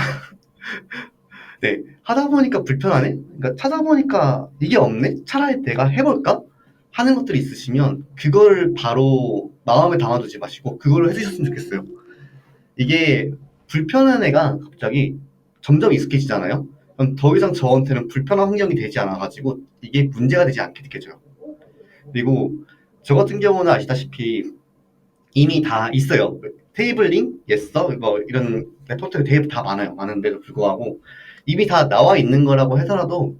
네, 하다 보니까 불편하네? 그러니까 찾아보니까 이게 없네? 차라리 내가 해볼까? 하는 것들이 있으시면 그걸 바로 마음에 담아두지 마시고 그걸로 해주셨으면 좋겠어요. 이게 불편한 애가 갑자기 점점 익숙해지잖아요. 그럼 더 이상 저한테는 불편한 환경이 되지 않아가지고 이게 문제가 되지 않게 느껴져요. 그리고 저 같은 경우는 아시다시피 이미 다 있어요. 테이블링, 예서, 뭐 이런 레포트가 되게 다 많아요. 많은데도 불구하고 이미 다 나와 있는 거라고 해서라도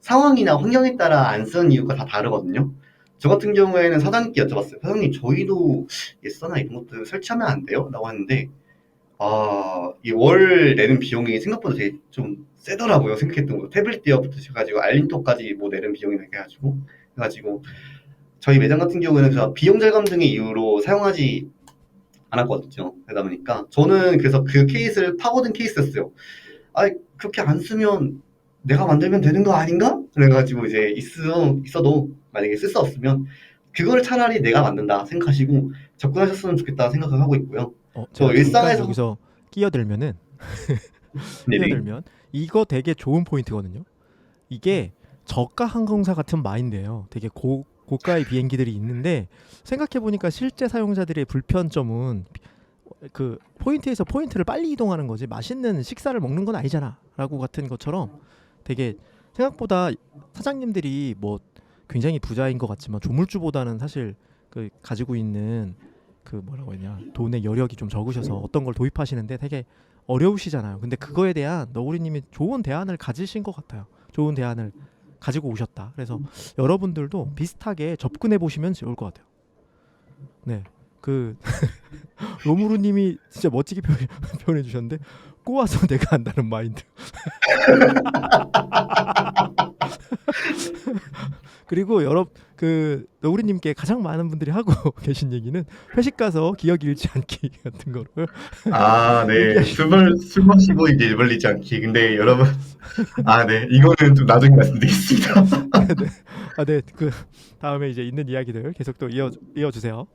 상황이나 환경에 따라 안 쓰는 이유가 다 다르거든요. 저 같은 경우에는 사장님께 여쭤봤어요. 사장님, 저희도 예서나 이런 것들 설치하면 안 돼요? 라고 하는데 이 월 내는 비용이 생각보다 되게 좀 세더라고요. 생각했던 거. 태블릿 띄어부터 해가지고 알림톡까지 뭐 내는 비용이 나게 해가지고 저희 매장 같은 경우는 그래서 비용 절감 등의 이유로 사용하지 않았거든요. 그러다 보니까 저는 그래서 그 케이스를 파고든 케이스였어요. 그렇게 안 쓰면 내가 만들면 되는 거 아닌가? 그래가지고 이제 있어도 만약에 쓸 수 없으면 그거를 차라리 내가 만든다 생각하시고 접근하셨으면 좋겠다 생각을 하고 있고요. 저 제가 잠깐 일상에서 여기서 끼어들면은 네네. 끼어들면 이거 되게 좋은 포인트거든요. 이게 저가 항공사 같은 마인드예요. 되게 고가의 비행기들이 있는데 생각해 보니까 실제 사용자들의 불편점은 그 포인트에서 포인트를 빨리 이동하는 거지 맛있는 식사를 먹는 건 아니잖아라고 같은 것처럼 되게 생각보다 사장님들이 뭐 굉장히 부자인 것 같지만 조물주보다는 사실 그 가지고 있는 그 뭐라고 했냐 돈의 여력이 좀 적으셔서 어떤 걸 도입하시는데 되게 어려우시잖아요. 근데 그거에 대한 너구리님이 좋은 대안을 가지신 것 같아요. 좋은 대안을 가지고 오셨다. 그래서 여러분들도 비슷하게 접근해 보시면 좋을 것 같아요. 네, 그 로무루님이 진짜 멋지게 표현해 주셨는데 꼬아서 내가 한다는 마인드. 그리고 그 너구리님께 가장 많은 분들이 하고 계신 얘기는 회식 가서 기억 잃지 않기 같은 거를 네. 얘기하시. 술 마시고 이제 일벌리지 않기. 근데 여러분, 네. 이거는 좀 나중에 말씀드리겠습니다. 네, 네, 그 다음에 이제 있는 이야기들 계속 또 이어주세요.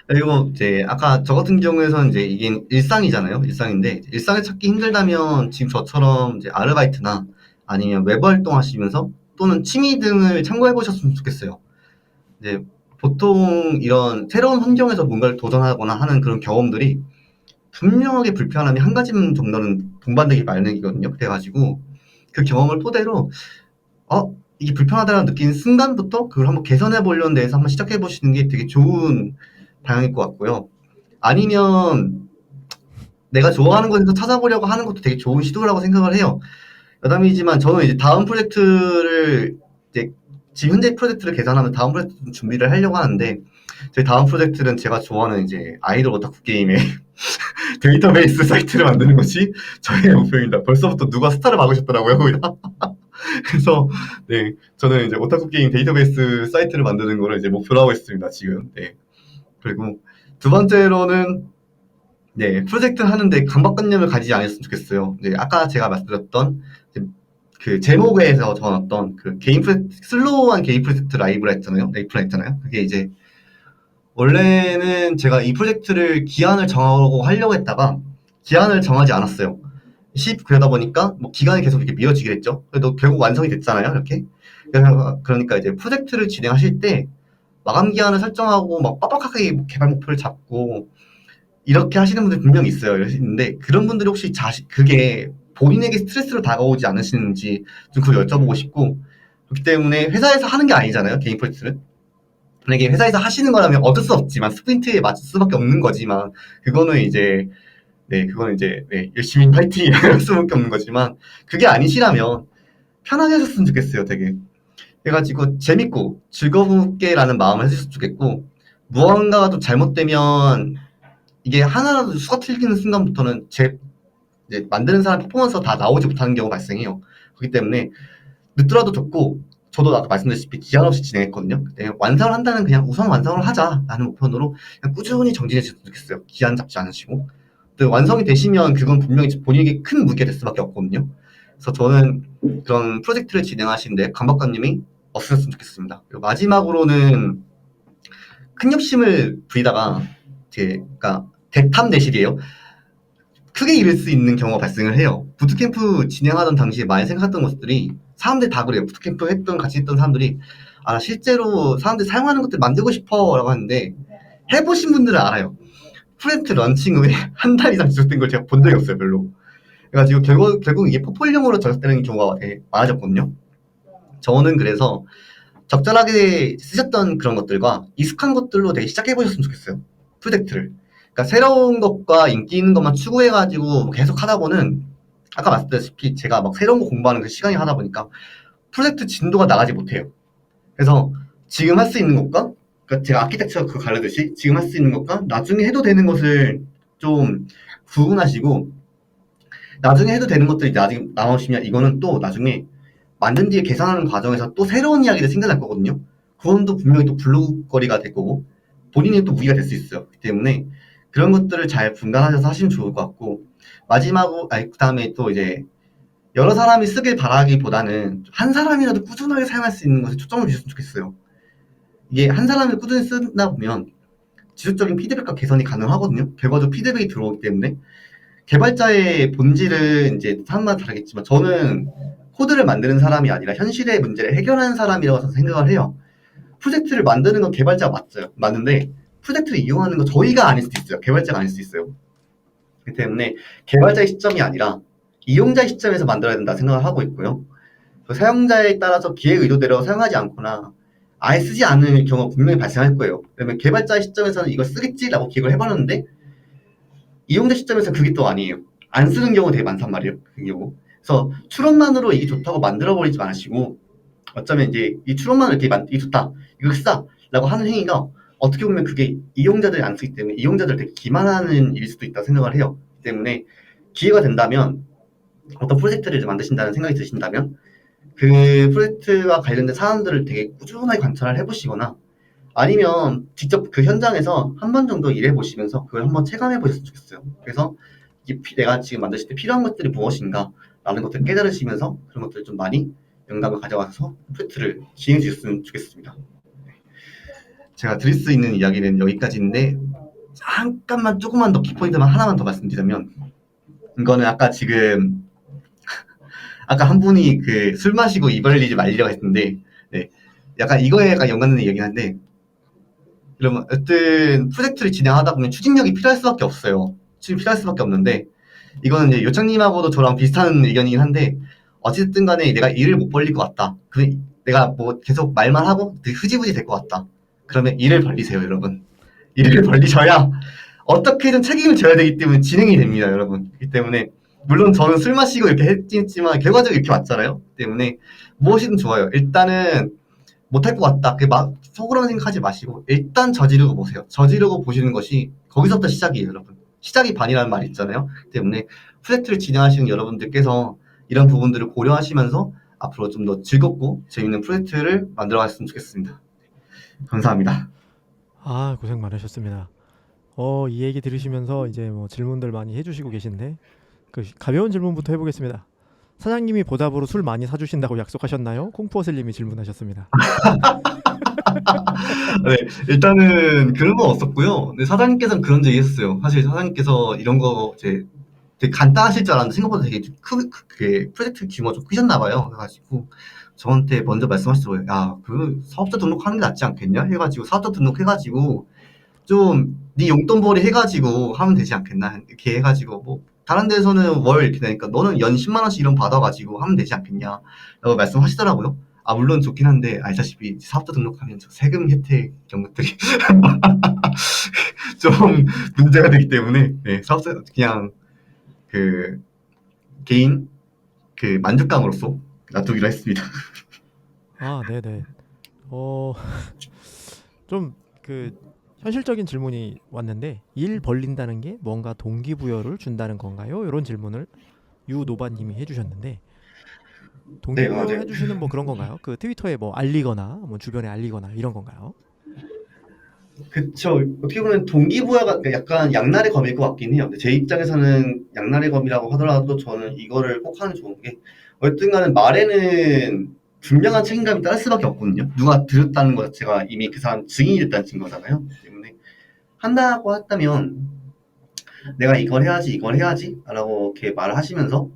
그리고 이제 아까 저 같은 경우에는 이제 이게 일상이잖아요. 일상인데 일상을 찾기 힘들다면 지금 저처럼 이제 아르바이트나 아니면 외부 활동하시면서 또는 취미 등을 참고해 보셨으면 좋겠어요. 이제 보통 이런 새로운 환경에서 뭔가를 도전하거나 하는 그런 경험들이 분명하게 불편함이 한 가지 정도는 동반되기 마련이거든요. 그래가지고 그 경험을 토대로 이게 불편하다고 느끼는 순간부터 그걸 한번 개선해 보려는 데에서 한번 시작해 보시는 게 되게 좋은 방향일 것 같고요. 아니면 내가 좋아하는 곳에서 찾아보려고 하는 것도 되게 좋은 시도라고 생각을 해요. 여담이지만 저는 이제 다음 프로젝트를 이제 지금 현재 프로젝트를 개선하면 다음 프로젝트 준비를 하려고 하는데 저희 다음 프로젝트는 제가 좋아하는 이제 아이돌 오타쿠 게임의 데이터베이스 사이트를 만드는 것이 저의 목표입니다. 벌써부터 누가 스타를 박으셨더라고요. 거기다. 그래서 네 저는 이제 오타쿠 게임 데이터베이스 사이트를 만드는 거를 이제 목표로 하고 있습니다. 지금. 네. 그리고 두 번째로는 네 프로젝트 하는데 강박관념을 가지지 않았으면 좋겠어요. 네, 아까 제가 말씀드렸던 그 제목에서 적어놨던 그 슬로우한 개인 프로젝트 라이브라 했잖아요. 그게 이제 원래는 제가 이 프로젝트를 기한을 정하고 하려고 했다가 기한을 정하지 않았어요. 그러다 보니까 뭐 기간이 계속 이렇게 미어지게 됐죠. 그래도 결국 완성이 됐잖아요. 이렇게. 그러니까 이제 프로젝트를 진행하실 때 마감 기한을 설정하고 막 빡빡하게 개발 목표를 잡고 이렇게 하시는 분들 분명히 있어요. 있는데 그런 분들이 혹시 그게 본인에게 스트레스로 다가오지 않으시는지 좀 그걸 여쭤보고 싶고 그렇기 때문에 회사에서 하는 게 아니잖아요. 개인 프로젝트를. 만약에 회사에서 하시는 거라면 어쩔 수 없지만 스프린트에 맞출 수밖에 없는 거지만 그거는 이제 열심히 파이팅 할 수밖에 없는 거지만 그게 아니시라면 편하게 하셨으면 좋겠어요. 되게. 그래가지고 재밌고 즐겁게라는 마음을 해주셨으면 좋겠고 무언가가 또 잘못되면 이게 하나라도 수가 틀리는 순간부터는 이제 만드는 사람 퍼포먼스가 다 나오지 못하는 경우가 발생해요. 그렇기 때문에 늦더라도 좋고 저도 아까 말씀드렸다시피 기한 없이 진행했거든요. 그때 완성을 한다는 그냥 우선 완성을 하자라는 목표로 그냥 꾸준히 정진해주셨으면 좋겠어요. 기한 잡지 않으시고. 또 완성이 되시면 그건 분명히 본인에게 큰 무게가 될 수밖에 없거든요. 그래서 저는 그런 프로젝트를 진행하시는데 감독관님이 없으셨으면 좋겠습니다. 그리고 마지막으로는 큰 욕심을 부리다가 그러니까 대탐 내실이에요. 크게 잃을 수 있는 경우가 발생을 해요. 부트캠프 진행하던 당시에 많이 생각했던 것들이 사람들이 다 그래요. 부트캠프 했던 같이 했던 사람들이 아 실제로 사람들이 사용하는 것들 만들고 싶어 라고 하는데 해보신 분들은 알아요. 프로젝트 런칭 후에 한 달 이상 지속된 걸 제가 본 적이 없어요. 별로. 그래가지고 결국 이게 포폴용으로 전락되는 경우가 되게 많아졌거든요. 저는 그래서 적절하게 쓰셨던 그런 것들과 익숙한 것들로 되게 시작해보셨으면 좋겠어요. 프로젝트를. 그러니까 새로운 것과 인기 있는 것만 추구해가지고 계속 하다 보는 아까 말씀드렸다시피 제가 막 새로운 거 공부하는 그 시간이 하다 보니까 프로젝트 진도가 나가지 못해요. 그래서 지금 할 수 있는 것과 그러니까 제가 아키텍처 그거 가르듯이 지금 할 수 있는 것과 나중에 해도 되는 것을 좀 구분하시고 나중에 해도 되는 것들이 나중에 나오시면 이거는 또 나중에 만든 뒤에 계산하는 과정에서 또 새로운 이야기가 생겨날 거거든요. 그건 또 분명히 또 블로그거리가 될 거고 본인이 또 무기가 될 수 있어요. 그렇기 때문에 그런 것들을 잘 분간하셔서 하시면 좋을 것 같고 마지막으로 그 다음에 또 이제 여러 사람이 쓰길 바라기보다는 한 사람이라도 꾸준하게 사용할 수 있는 것에 초점을 주셨으면 좋겠어요. 이게 한 사람이 꾸준히 쓰다 보면 지속적인 피드백과 개선이 가능하거든요. 결과적으로 피드백이 들어오기 때문에 개발자의 본질은 이제 사람마다 다르겠지만 저는 코드를 만드는 사람이 아니라 현실의 문제를 해결하는 사람이라고 생각을 해요. 프로젝트를 만드는 건 개발자가 맞죠. 맞는데 프로젝트를 이용하는 건 저희가 아닐 수도 있어요. 개발자가 아닐 수 있어요. 그렇기 때문에 개발자의 시점이 아니라 이용자의 시점에서 만들어야 된다 생각을 하고 있고요. 그 사용자에 따라서 기획 의도대로 사용하지 않거나 아예 쓰지 않는 경우가 분명히 발생할 거예요. 그러면 개발자의 시점에서는 이걸 쓰겠지라고 기획을 해봤는데 이용자 시점에서 그게 또 아니에요. 안 쓰는 경우 되게 많단 말이에요. 그 경우. 그래서 추론만으로 이게 좋다고 만들어버리지 마시고 어쩌면 이제 이 추론만으로 이게 좋다, 이거 쓰다 라고 하는 행위가 어떻게 보면 그게 이용자들이 안 쓰기 때문에 이용자들을 되게 기만하는 일일 수도 있다고 생각을 해요. 때문에 기회가 된다면 어떤 프로젝트를 만드신다는 생각이 드신다면 그 프로젝트와 관련된 사람들을 되게 꾸준하게 관찰을 해보시거나 아니면 직접 그 현장에서 한 번 정도 일해보시면서 그걸 한번 체감해 보셨으면 좋겠어요. 그래서 내가 지금 만드실 때 필요한 것들이 무엇인가 라는 것들을 깨달으시면서 그런 것들을 좀 많이 영감을 가져가서 프로젝트를 진행해 주셨으면 좋겠습니다. 제가 드릴 수 있는 이야기는 여기까지인데 잠깐만 조금만 더 키포인트만 하나만 더 말씀드리자면 이거는 아까 한 분이 그 술 마시고 입 벌리지 말리라고 했는데 네, 약간 이거에 약간 연관되는 얘기긴 한데 그러면 어떤 프로젝트를 진행하다 보면 추진력이 필요할 수밖에 없어요. 필요할 수밖에 없는데 이거는 이제 요청님하고도 저랑 비슷한 의견이긴 한데 어쨌든 간에 내가 일을 못 벌릴 것 같다. 내가 뭐 계속 말만 하고 되게 흐지부지 될 것 같다. 그러면 일을 벌리세요, 여러분. 일을 벌리셔야 어떻게든 책임을 져야 되기 때문에 진행이 됩니다, 여러분. 그렇기 때문에 물론 저는 술 마시고 이렇게 했지만 결과적으로 이렇게 왔잖아요. 그렇기 때문에 무엇이든 좋아요. 일단은 못할 것 같다. 막 속으로만 생각하지 마시고 일단 저지르고 보세요. 저지르고 보시는 것이 거기서부터 시작이에요, 여러분. 시작이 반이라는 말이 있잖아요. 그렇기 때문에 프로젝트를 진행하시는 여러분들께서 이런 부분들을 고려하시면서 앞으로 좀 더 즐겁고 재밌는 프로젝트를 만들어갔으면 좋겠습니다. 감사합니다. 아, 고생 많으셨습니다. 이 얘기 들으시면서 이제 뭐 질문들 많이 해주시고 계신데 그 가벼운 질문부터 해보겠습니다. 사장님이 보답으로 술 많이 사주신다고 약속하셨나요? 콩푸어슬님이 질문하셨습니다. 네, 일단은 그런 건 없었고요. 근데 사장님께서는 그런 적이 있었어요. 사실 사장님께서 이런 거 이제 되게 간단하실 줄 알았는데 생각보다 되게 프로젝트 규모가 좀 크셨나 봐요. 그래가지고 저한테 먼저 말씀하시더라고요. 야, 그 사업자 등록하는 게 낫지 않겠냐? 해가지고 사업자 등록해가지고 좀 네 용돈벌이 해가지고 하면 되지 않겠나? 이렇게 해가지고 뭐 다른 데서는 월 이렇게 되니까 너는 연 10만 원씩 이런 받아가지고 하면 되지 않겠냐? 라고 말씀하시더라고요. 아, 물론 좋긴 한데 알다시피 사업자 등록하면 저 세금 혜택 이런 것들이 좀 문제가 되기 때문에 네, 사업자 그냥 그 개인 그 만족감으로서 놔두기로 했습니다. 아, 네네. 좀 그 현실적인 질문이 왔는데 일 벌린다는 게 뭔가 동기부여를 준다는 건가요? 이런 질문을 유노바님이 해주셨는데 네, 동기부여 맞아요. 해주시는 뭐 그런 건가요? 그 트위터에 뭐 알리거나 뭐 주변에 알리거나 이런 건가요? 그쵸. 어떻게 보면 동기부여가 약간 양날의 검일 것 같긴 해요. 근데 제 입장에서는 양날의 검이라고 하더라도 저는 이거를 꼭 하는 게 좋은 게, 어쨌든 간에 말에는 분명한 책임감이 따를 수밖에 없거든요. 누가 들었다는 것 자체가 이미 그 사람 증인이 됐다는 증거잖아요. 때문에 한다고 했다면 내가 이걸 해야지, 이걸 해야지 라고 이렇게 말을 하시면서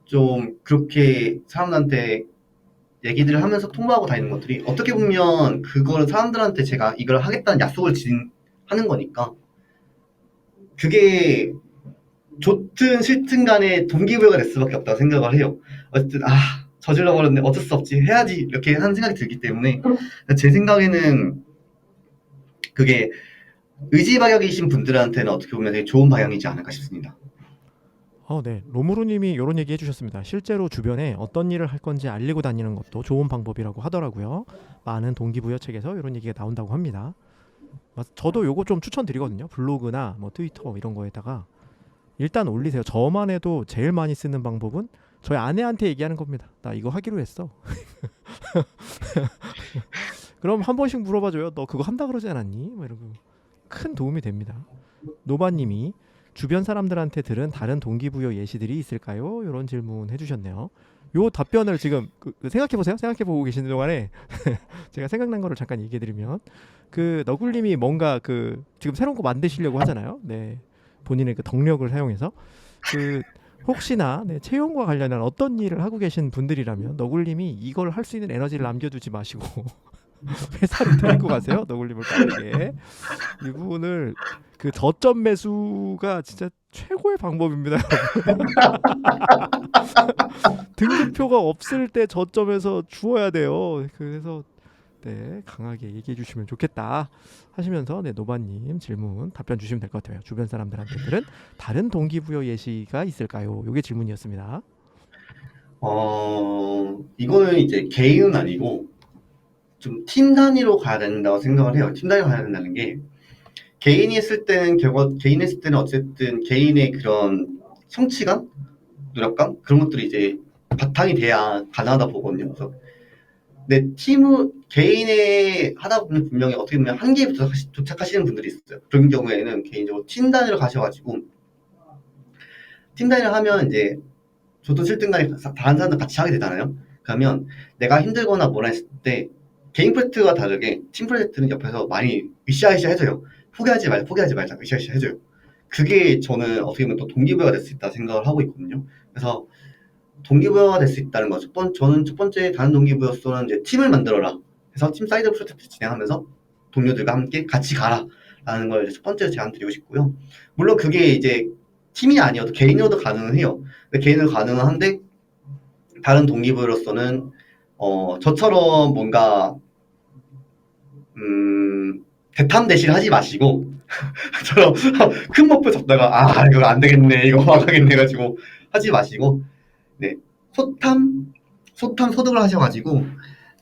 좀 그렇게 사람들한테 얘기들을 하면서 통보하고 다니는 것들이 어떻게 보면 그거를 사람들한테 제가 이걸 하겠다는 약속을 하는 거니까, 그게 좋든 싫든 간에 동기부여가 될 수밖에 없다고 생각을 해요. 어쨌든 저질러 버렸네, 어쩔 수 없지, 해야지, 이렇게 하는 생각이 들기 때문에 제 생각에는 그게 의지박약이신 분들한테는 어떻게 보면 되게 좋은 방향이지 않을까 싶습니다. 네. 로무루님이 이런 얘기 해주셨습니다. 실제로 주변에 어떤 일을 할 건지 알리고 다니는 것도 좋은 방법이라고 하더라고요. 많은 동기부여 책에서 이런 얘기가 나온다고 합니다. 저도 요거 좀 추천드리거든요. 블로그나 뭐 트위터 이런 거에다가 일단 올리세요. 저만 해도 제일 많이 쓰는 방법은 저희 아내한테 얘기하는 겁니다. 나 이거 하기로 했어. 그럼 한 번씩 물어봐줘요. 너 그거 한다 그러지 않았니? 뭐 이러고 큰 도움이 됩니다. 노바님이 주변 사람들한테 들은 다른 동기부여 예시들이 있을까요? 이런 질문 해주셨네요. 요 답변을 지금 생각해 보세요. 생각해 보고 계시는 동안에 제가 생각난 거를 잠깐 얘기해 드리면, 그 너굴님이 뭔가 그 지금 새로운 거 만드시려고 하잖아요. 네, 본인의 그 덕력을 사용해서 그 혹시나 네, 채용과 관련한 어떤 일을 하고 계신 분들이라면 너굴님이 이걸 할 수 있는 에너지를 남겨두지 마시고 회사를 데리고 가세요. 너굴님을 빠르게. 이분을 그 저점 매수가 진짜 최고의 방법입니다. 등급표가 없을 때 저점에서 주어야 돼요. 그래서 네, 강하게 얘기해 주시면 좋겠다 하시면서 네, 노바님 질문 답변 주시면 될 것 같아요. 주변 사람들한테들은 다른 동기부여 예시가 있을까요? 이게 질문이었습니다. 이거는 이제 개인은 아니고 좀 팀 단위로 가야 된다고 생각을 해요. 팀 단위로 가야 된다는 게, 개인이 했을 때는 어쨌든 개인의 그런 성취감, 노력감, 그런 것들이 이제 바탕이 돼야 가능하다 보거든요. 그래서 내 개인의 하다 보면 분명히 어떻게 보면 한계에 도착하시는 분들이 있어요. 그런 경우에는 개인적으로 팀 단위로 가셔가지고, 팀 단위를 하면 이제 저도 7등간에 다른 사람들 같이 하게 되잖아요. 그러면 내가 힘들거나 뭐라 했을 때 개인 프로젝트와 다르게 팀 프로젝트는 옆에서 많이 으쌰으쌰 해줘요. 포기하지 말자, 으쌰으쌰 해줘요. 그게 저는 어떻게 보면 또 동기부여가 될 수 있다 생각을 하고 있거든요. 그래서 동기부여가 될 수 있다는 거, 저는 첫 번째 다른 동기부여로서는 이제 팀을 만들어라. 그래서 팀 사이드 프로젝트 진행하면서 동료들과 함께 같이 가라 라는 걸 첫 번째로 제안 드리고 싶고요. 물론 그게 이제 팀이 아니어도 개인으로도 가능은 해요. 개인으로 가능은 한데, 다른 동기부여로서는 저처럼 뭔가 대탐대실 하지 마시고 저처럼 큰 목표 잡다가 이거 안 되겠네, 이거 망하겠네 해가지고 하지 마시고, 네, 소탐 소득을 하셔가지고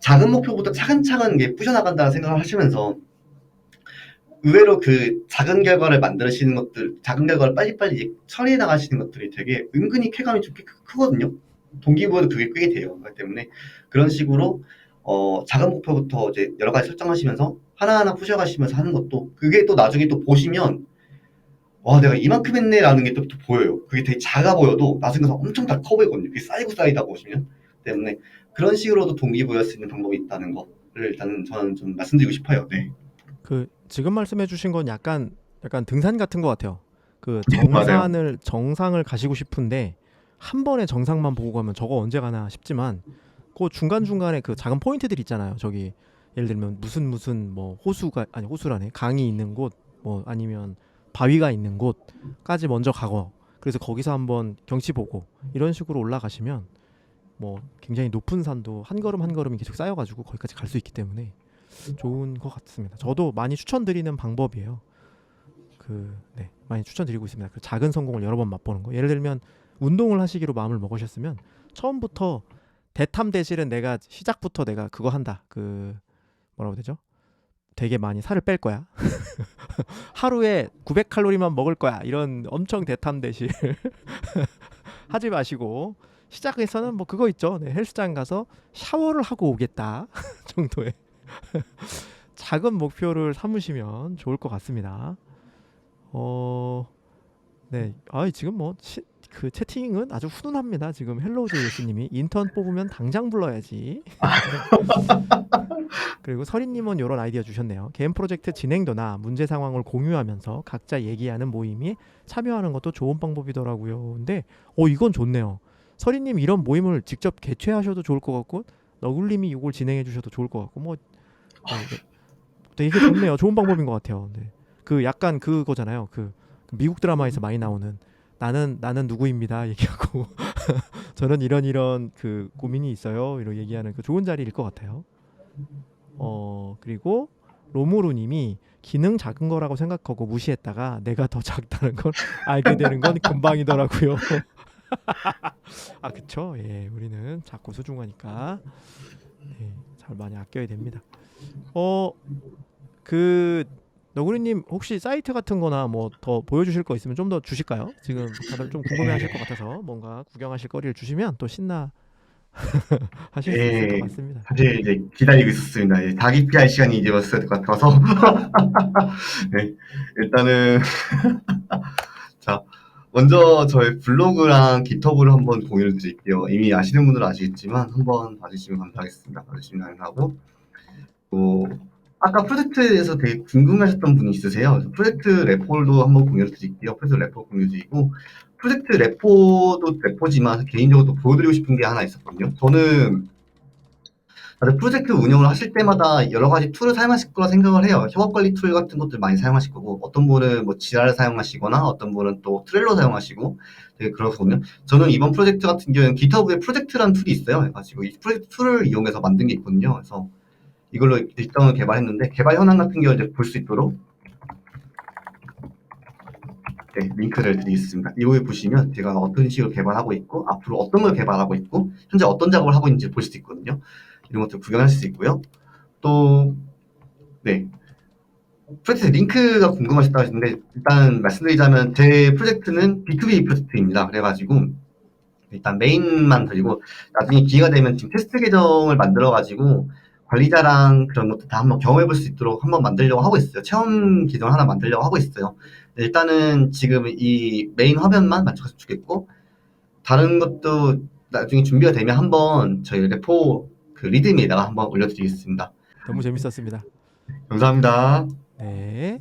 작은 목표부터 차근차근 이게 부셔나간다는 생각을 하시면서, 의외로 그 작은 결과를 만드시는 것들, 작은 결과를 빨리빨리 이제 처리해 나가시는 것들이 되게 은근히 쾌감이 좀 크거든요. 동기부여도 그게 꽤 돼요. 그렇기 때문에 그런 식으로 작은 목표부터 이제 여러 가지 설정하시면서 하나하나 푸셔가시면서 하는 것도, 그게 또 나중에 또 보시면 와, 내가 이만큼 했네라는 게 또 보여요. 그게 되게 작아 보여도 나중에 가서 엄청 다 커 보이거든요. 그게 쌓이고 쌓이다 보시면. 때문에 그런 식으로도 동기부여할 수 있는 방법이 있다는 거를 일단은 저는 좀 말씀드리고 싶어요. 네. 그 지금 말씀해 주신 건 약간 등산 같은 것 같아요. 그 맞아요. 정상을 가시고 싶은데 한 번에 정상만 보고 가면 저거 언제 가나 싶지만, 그 중간중간에 그 작은 포인트들 있잖아요. 저기 예를 들면 무슨 뭐 호수라네, 강이 있는 곳, 뭐 아니면 바위가 있는 곳까지 먼저 가고, 그래서 거기서 한번 경치 보고 이런 식으로 올라가시면 뭐 굉장히 높은 산도 한 걸음 한 걸음이 계속 쌓여가지고 거기까지 갈 수 있기 때문에 좋은 것 같습니다. 저도 많이 추천드리는 방법이에요. 네, 많이 추천드리고 있습니다. 그 작은 성공을 여러 번 맛보는 거. 예를 들면 운동을 하시기로 마음을 먹으셨으면 처음부터 대탐대실은 내가 시작부터 내가 그거 한다. 그 뭐라고 되죠? 되게 많이 살을 뺄 거야. 하루에 900칼로리만 먹을 거야. 이런 엄청 대탐대실 하지 마시고 시작에서는 뭐 그거 있죠. 네, 헬스장 가서 샤워를 하고 오겠다 정도의 작은 목표를 삼으시면 좋을 것 같습니다. 네, 지금 뭐 그 채팅은 아주 훈훈합니다. 지금 헬로우 제이스님이 인턴 뽑으면 당장 불러야지. 그리고 서린님은 이런 아이디어 주셨네요. 개인 프로젝트 진행도나 문제 상황을 공유하면서 각자 얘기하는 모임에 참여하는 것도 좋은 방법이더라고요. 근데 이건 좋네요. 서린님 이런 모임을 직접 개최하셔도 좋을 것 같고 너굴님이 이걸 진행해 주셔도 좋을 것 같고 뭐 되게 좋네요. 좋은 방법인 것 같아요. 네. 그 약간 그거잖아요. 그 미국 드라마에서 많이 나오는 나는 누구입니다 얘기하고 저는 이런 그 고민이 있어요 이렇게 얘기하는 그 좋은 자리일 것 같아요. 그리고 로무루님이 기능 작은 거라고 생각하고 무시했다가 내가 더 작다는 걸 알게 되는 건 금방이더라고요. 아 그쵸. 예, 우리는 작고 소중하니까 잘 많이 아껴야 됩니다. 그 너구리님 혹시 사이트 같은 거나 뭐 더 보여주실 거 있으면 좀 더 주실까요? 지금 다들 좀 궁금해하실 것 같아서 뭔가 구경하실 거리를 주시면 또 신나 하실 수 있을 것 예, 같습니다. 사실 이제 기다리고 있었습니다. 이제 닭이 피할 시간이 이제 왔을 것 같아서. 네, 일단은, 자, 먼저 저의 블로그랑 깃허브를 한번 공유를 드릴게요. 이미 아시는 분들은 아시겠지만, 한번 봐주시면 감사하겠습니다. 봐주시면 감사하고. 또, 아까 프로젝트에서 되게 궁금하셨던 분이 있으세요. 그래서 프로젝트 레포도 한번 공유를 드릴게요. 프로젝트 레포 공유 드리고, 프로젝트 레포도 레포지만 개인적으로 또 보여드리고 싶은 게 하나 있었거든요. 저는 다들 프로젝트 운영을 하실 때마다 여러 가지 툴을 사용하실 거라 생각을 해요. 협업 관리 툴 같은 것들 많이 사용하실 거고, 어떤 분은 뭐 지라를 사용하시거나, 어떤 분은 또 트렐로 사용하시고, 되게 그렇거든요. 저는 이번 프로젝트 같은 경우에는 깃허브에 프로젝트라는 툴이 있어요. 그래가지고 이 프로젝트 툴을 이용해서 만든 게 있거든요. 그래서 이걸로 일정을 개발했는데, 개발 현황 같은 경우 이제 볼 수 있도록, 네, 링크를 드리겠습니다. 이거에 보시면 제가 어떤 식으로 개발하고 있고, 앞으로 어떤 걸 개발하고 있고, 현재 어떤 작업을 하고 있는지 볼 수 있거든요. 이런 것들 구경하실 수 있고요. 또, 네. 프로젝트 링크가 궁금하셨다고 하셨는데, 일단 말씀드리자면, 제 프로젝트는 B2B 프로젝트입니다. 그래가지고, 일단 메인만 드리고, 나중에 기회가 되면 지금 테스트 계정을 만들어가지고, 관리자랑 그런 것도 다 한번 경험해 볼 수 있도록 한번 만들려고 하고 있어요. 체험 계정 하나 만들려고 하고 있어요. 일단은 지금 이 메인 화면만 만족했으면 좋겠고, 다른 것도 나중에 준비가 되면 한번 저희 레포 그 리드미에다가 한번 올려드리겠습니다. 너무 재밌었습니다. 감사합니다. 네.